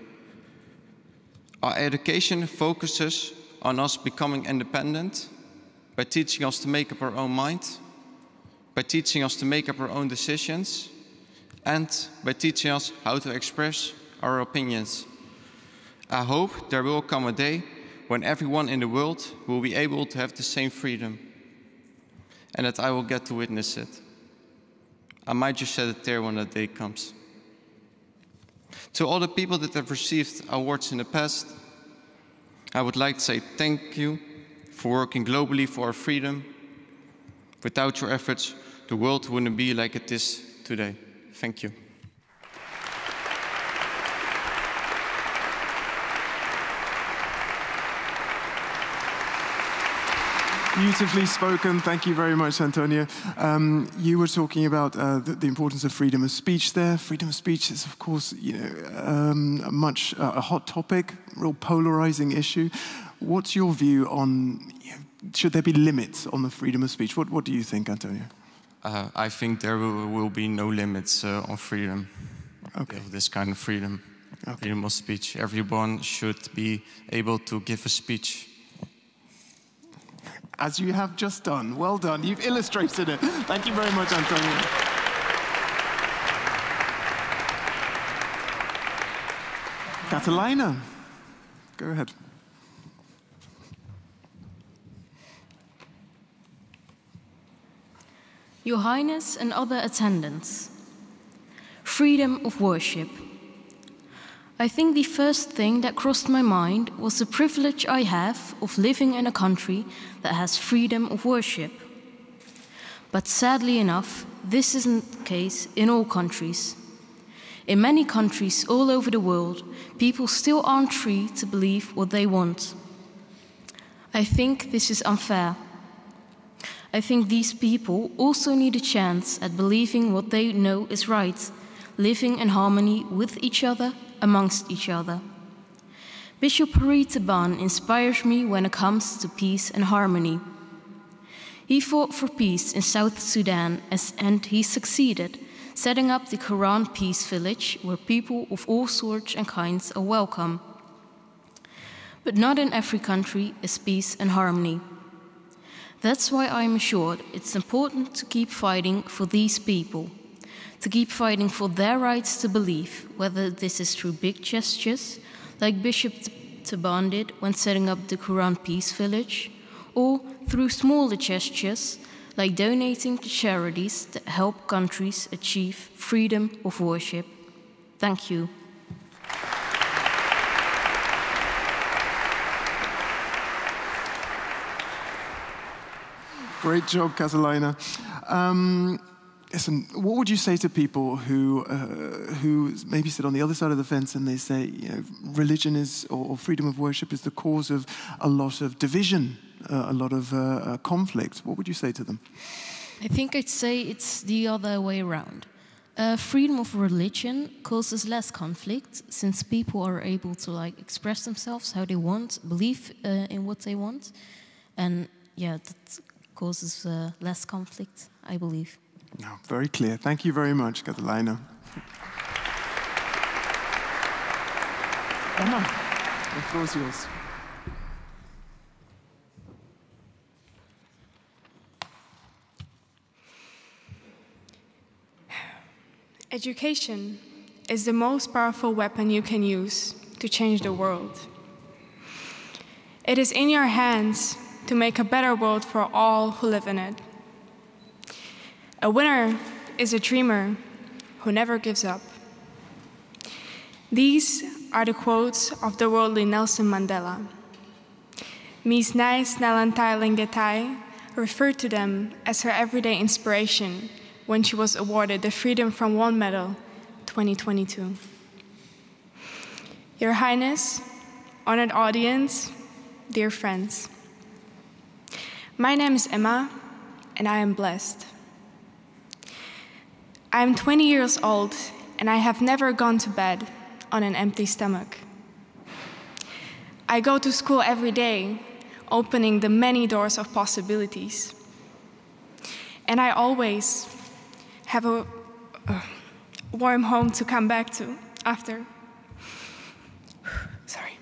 S27: Our education focuses on us becoming independent by teaching us to make up our own mind, by teaching us to make up our own decisions, and by teaching us how to express our opinions. I hope there will come a day when everyone in the world will be able to have the same freedom, and that I will get to witness it. I might just shed a tear when that day comes. To all the people that have received awards in the past, I would like to say thank you for working globally for our freedom. Without your efforts, the world wouldn't be like it is today. Thank you.
S1: Beautifully spoken. Thank you very much, Antonio. You were talking about the importance of freedom of speech there. Freedom of speech is, of course, a hot topic, real polarizing issue. What's your view on, should there be limits on the freedom of speech? What do you think, Antonio?
S27: I think there will be no limits on freedom.
S1: Okay.
S27: This kind of freedom. Okay. Freedom of speech. Everyone should be able to give a speech.
S1: As you have just done. Well done. You've illustrated it. Thank you very much, Antonio. Catalina, go ahead.
S28: Your Highness and other attendants, freedom of worship. I think the first thing that crossed my mind was the privilege I have of living in a country that has freedom of worship. But sadly enough, this isn't the case in all countries. In many countries all over the world, people still aren't free to believe what they want. I think this is unfair. I think these people also need a chance at believing what they know is right, living in harmony with each other, amongst each other. Bishop Hare inspires me when it comes to peace and harmony. He fought for peace in South Sudan and he succeeded, setting up the Quran Peace Village where people of all sorts and kinds are welcome. But not in every country is peace and harmony. That's why I'm assured it's important to keep fighting for these people, to keep fighting for their rights to believe, whether this is through big gestures, like Bishop Taban did when setting up the Quran Peace Village, or through smaller gestures, like donating to charities that help countries achieve freedom of worship. Thank you.
S1: Great job, Catalina. Listen, what would you say to people who maybe sit on the other side of the fence and they say, religion is, or freedom of worship is the cause of a lot of division, a lot of conflict? What would you say to them?
S28: I think I'd say it's the other way around. Freedom of religion causes less conflict since people are able to express themselves how they want, believe in what they want, and yeah, that causes less conflict, I believe.
S1: No, very clear. Thank you very much, Catalina. Emma, the floor is yours.
S9: Education is the most powerful weapon you can use to change the world. It is in your hands to make a better world for all who live in it. A winner is a dreamer who never gives up. These are the quotes of the worldly Nelson Mandela. Mies Nijs Nalantai referred to them as her everyday inspiration when she was awarded the Freedom from One Medal 2022. Your Highness, honored audience, dear friends. My name is Emma, and I am blessed. I am 20 years old, and I have never gone to bed on an empty stomach. I go to school every day, opening the many doors of possibilities. And I always have a warm home to come back to after. Sorry.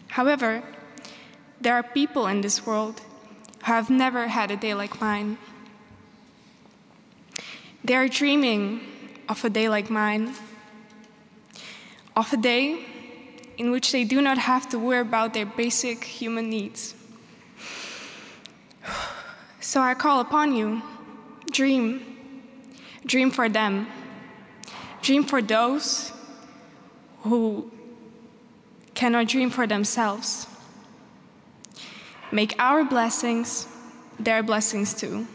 S9: However, there are people in this world who have never had a day like mine. They are dreaming of a day like mine, of a day in which they do not have to worry about their basic human needs. So I call upon you, dream. Dream for them. Dream for those who cannot dream for themselves. Make our blessings their blessings too.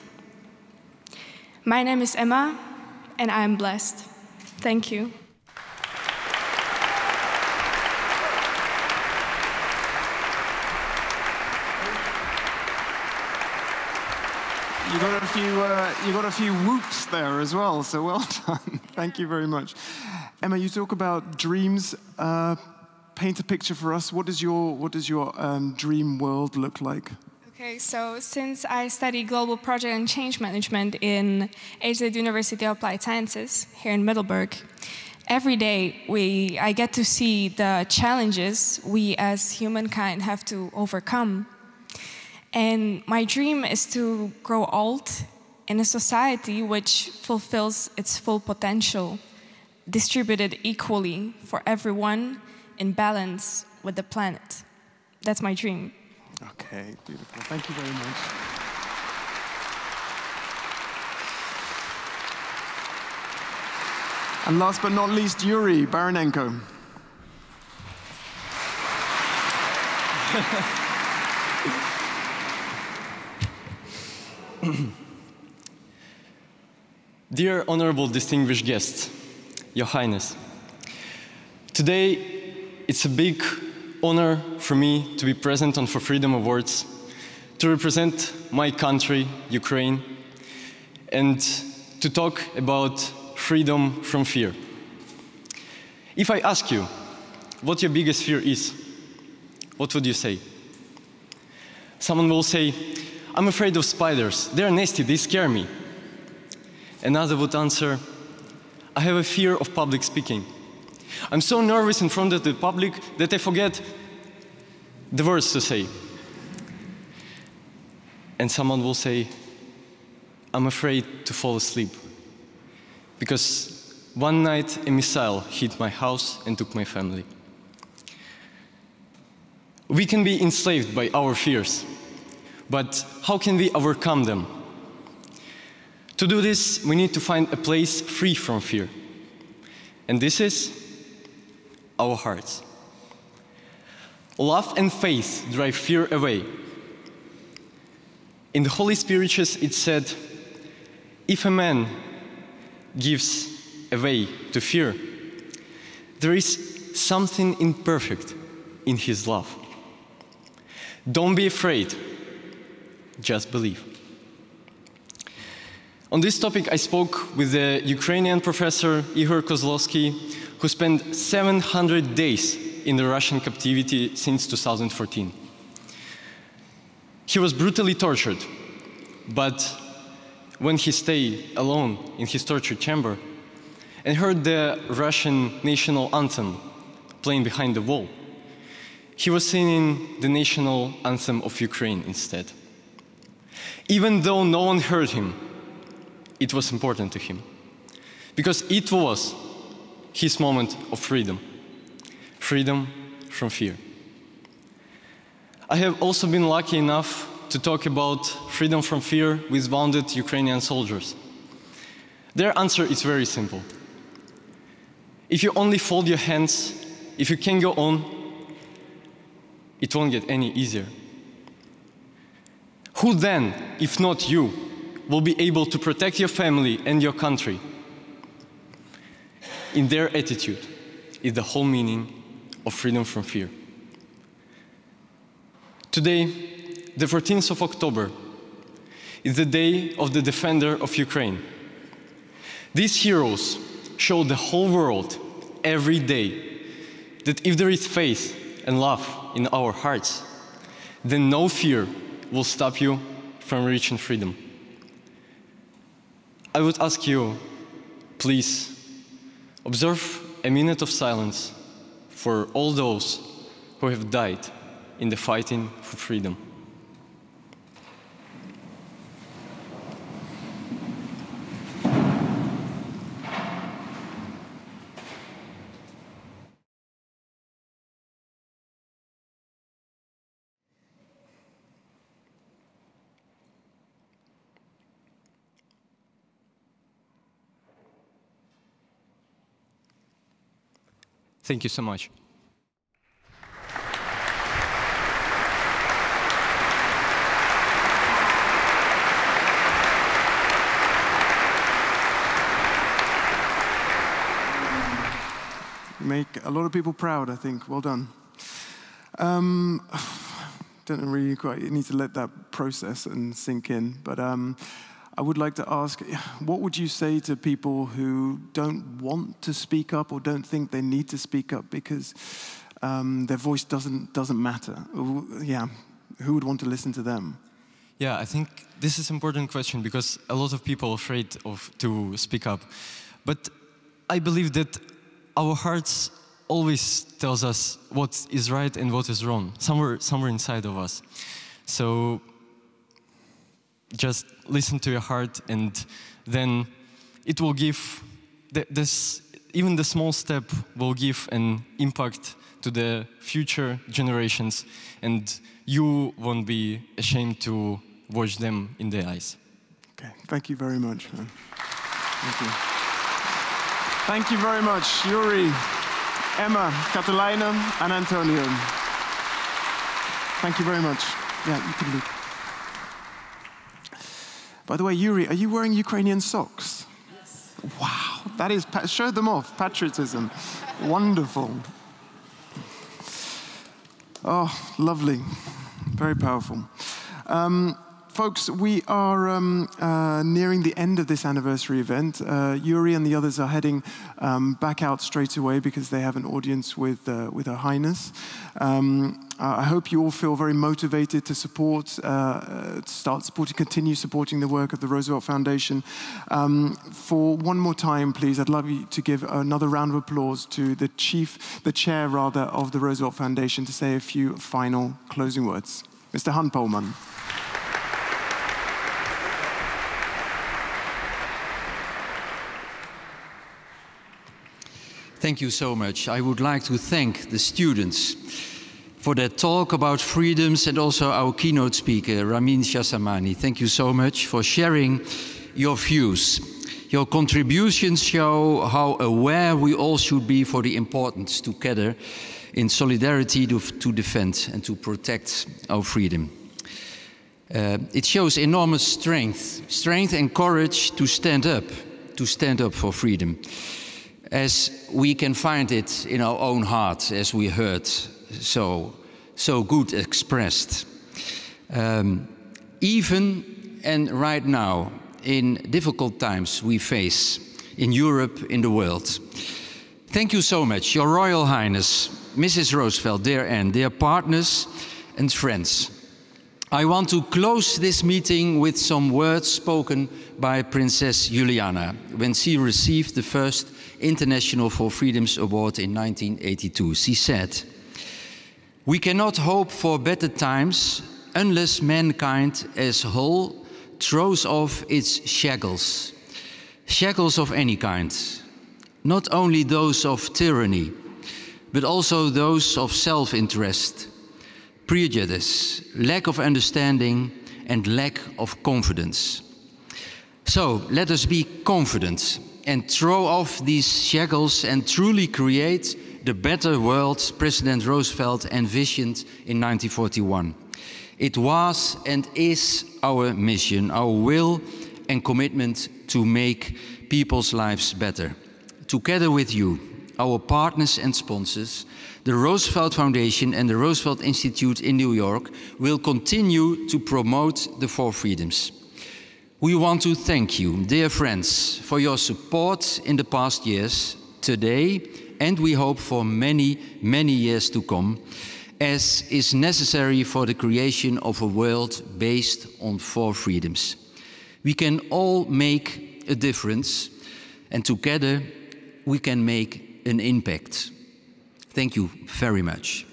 S9: My name is Emma, and I am blessed. Thank you.
S1: You got a few whoops there as well, so well done. Thank you very much. Emma, you talk about dreams. Paint a picture for us. What does your dream world look like?
S9: Okay, so since I study global project and change management in AZ University of Applied Sciences here in Middelburg, every day I get to see the challenges we as humankind have to overcome. And my dream is to grow old in a society which fulfills its full potential, distributed equally for everyone in balance with the planet. That's my dream.
S1: Okay, beautiful. Thank you very much. And last but not least, Yuri Baranenko.
S10: Dear honorable distinguished guests, Your Highness, today it's a big honor for me to be present on For Freedom Awards, to represent my country, Ukraine, and to talk about freedom from fear. If I ask you what your biggest fear is, what would you say? Someone will say, I'm afraid of spiders. They're nasty, they scare me. Another would answer, I have a fear of public speaking. I'm so nervous in front of the public that I forget the words to say. And someone will say, I'm afraid to fall asleep. Because one night a missile hit my house and took my family. We can be enslaved by our fears. But how can we overcome them? To do this, we need to find a place free from fear. And this is our hearts. Love and faith drive fear away. In the Holy Scriptures it said, if a man gives away to fear, there is something imperfect in his love. Don't be afraid. Just believe. On this topic, I spoke with the Ukrainian professor Igor Kozlovsky, who spent 700 days in the Russian captivity since 2014. He was brutally tortured, but when he stayed alone in his torture chamber and heard the Russian national anthem playing behind the wall, he was singing the national anthem of Ukraine instead. Even though no one heard him, it was important to him, because it was his moment of freedom, freedom from fear. I have also been lucky enough to talk about freedom from fear with wounded Ukrainian soldiers. Their answer is very simple. If you only fold your hands, if you can go on, it won't get any easier. Who then, if not you, will be able to protect your family and your country? In their attitude is the whole meaning of freedom from fear. Today, the 14th of October, is the day of the defender of Ukraine. These heroes show the whole world every day that if there is faith and love in our hearts, then no fear will stop you from reaching freedom. I would ask you, please, observe a minute of silence for all those who have died in the fighting for freedom. Thank you so much.
S1: You make a lot of people proud, I think. Well done. Don't know really quite, you need to let that process and sink in, but I would like to ask, what would you say to people who don't want to speak up or don't think they need to speak up because their voice doesn't matter? Yeah, who would want to listen to them?
S10: Yeah, I think this is an important question because a lot of people are afraid to speak up. But I believe that our hearts always tells us what is right and what is wrong, somewhere inside of us. So just listen to your heart, and then it will give, even the small step will give an impact to the future generations, and you won't be ashamed to watch them in the eyes.
S1: Okay, thank you very much. Thank you. Thank you very much, Yuri, Emma, Catalina, and Antonio. Thank you very much. Yeah, you can leave. By the way, Yuri, are you wearing Ukrainian socks? Yes. Wow, that is, show them off, patriotism. Wonderful. Oh, lovely, very powerful. Folks, we are nearing the end of this anniversary event. Yuri and the others are heading back out straight away because they have an audience with Her Highness. I hope you all feel very motivated to continue supporting the work of the Roosevelt Foundation. For one more time, please, I'd love you to give another round of applause to the chair of the Roosevelt Foundation to say a few final closing words. Mr. Han Polman.
S2: Thank you so much. I would like to thank the students for their talk about freedoms and also our keynote speaker, Ramin Shahzamani. Thank you so much for sharing your views. Your contributions show how aware we all should be for the importance together in solidarity to defend and to protect our freedom. It shows enormous strength and courage to stand up for freedom, as we can find it in our own heart, as we heard so good expressed. Even and right now, in difficult times we face in Europe, in the world. Thank you so much, Your Royal Highness, Mrs. Roosevelt, dear Anne, dear partners and friends. I want to close this meeting with some words spoken by Princess Juliana when she received the first International for Freedoms Award in 1982. She said, "We cannot hope for better times unless mankind as a whole throws off its shackles of any kind, not only those of tyranny, but also those of self-interest, prejudice, lack of understanding, and lack of confidence. So let us be confident and throw off these shackles and truly create the better world President Roosevelt envisioned in 1941. It was and is our mission, our will and commitment to make people's lives better. Together with you, our partners and sponsors, the Roosevelt Foundation and the Roosevelt Institute in New York will continue to promote the Four Freedoms. We want to thank you, dear friends, for your support in the past years, today, and we hope for many, many years to come, as is necessary for the creation of a world based on four freedoms. We can all make a difference, and together we can make an impact. Thank you very much.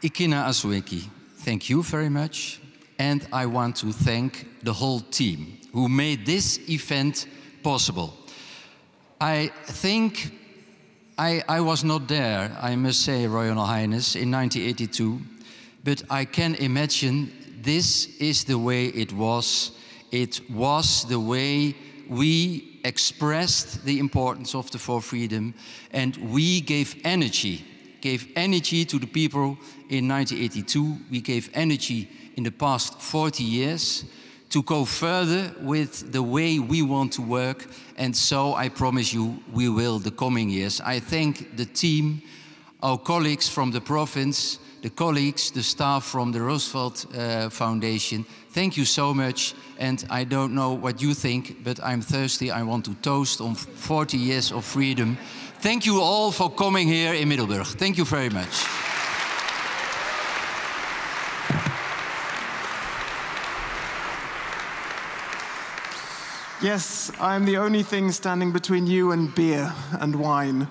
S2: Ikina Azueki, thank you very much. And I want to thank the whole team who made this event possible. I think I was not there, I must say, Royal Highness, in 1982, but I can imagine this is the way it was. It was the way we expressed the importance of the Four Freedom, and we gave energy to the people in 1982. We gave energy in the past 40 years to go further with the way we want to work, and so I promise you we will the coming years. I thank the team, our colleagues from the province, the colleagues, the staff from the Roosevelt Foundation. Thank you so much, and I don't know what you think, but I'm thirsty. I want to toast on 40 years of freedom. Thank you all for coming here in Middelburg. Thank you very much.
S1: Yes, I'm the only thing standing between you and beer and wine.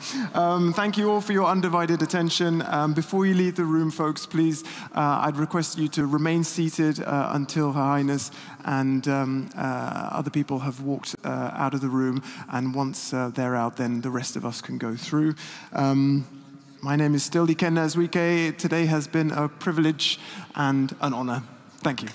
S1: Thank you all for your undivided attention. Before you leave the room, folks, please, I'd request you to remain seated until Her Highness and other people have walked out of the room. And once they're out, then the rest of us can go through. My name is still Ikena Azueki. Today has been a privilege and an honor. Thank you.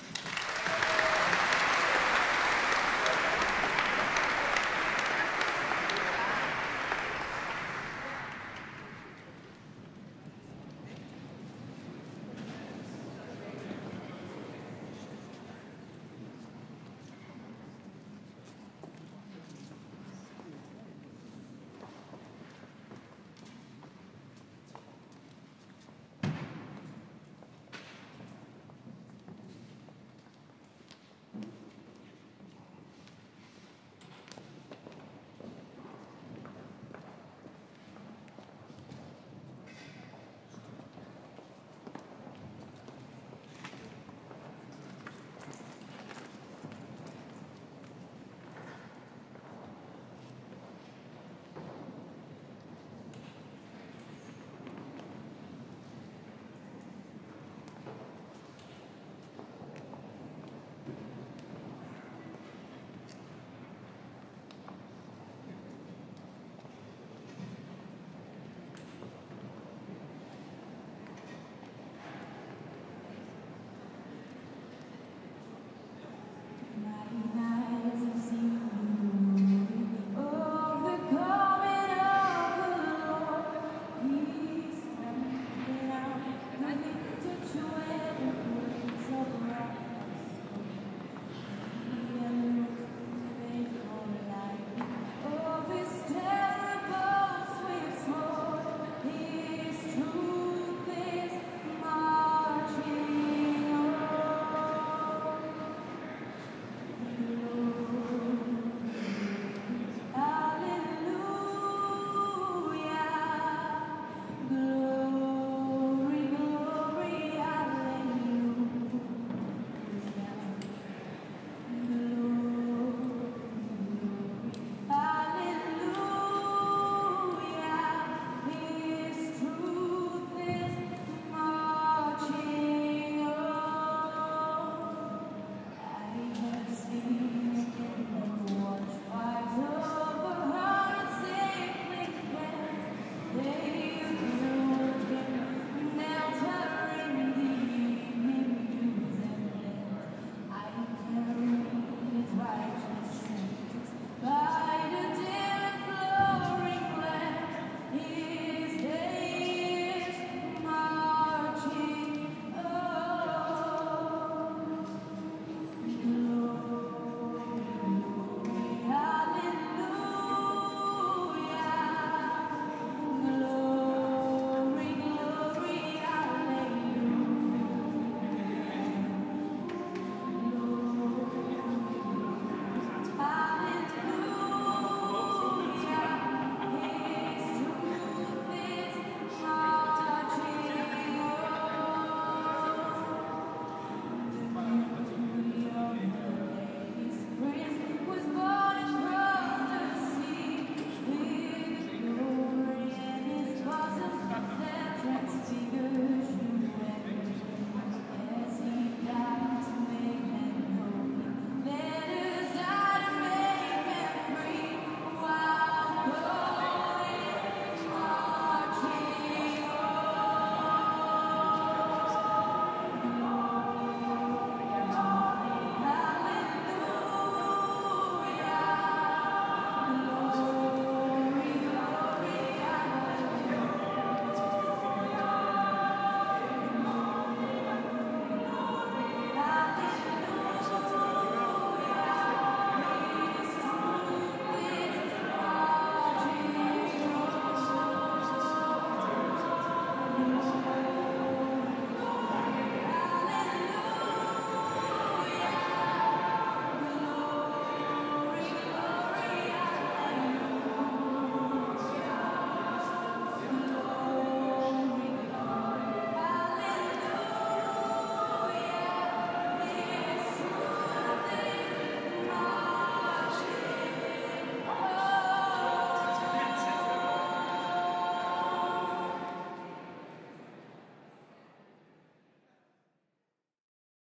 S12: Yeah.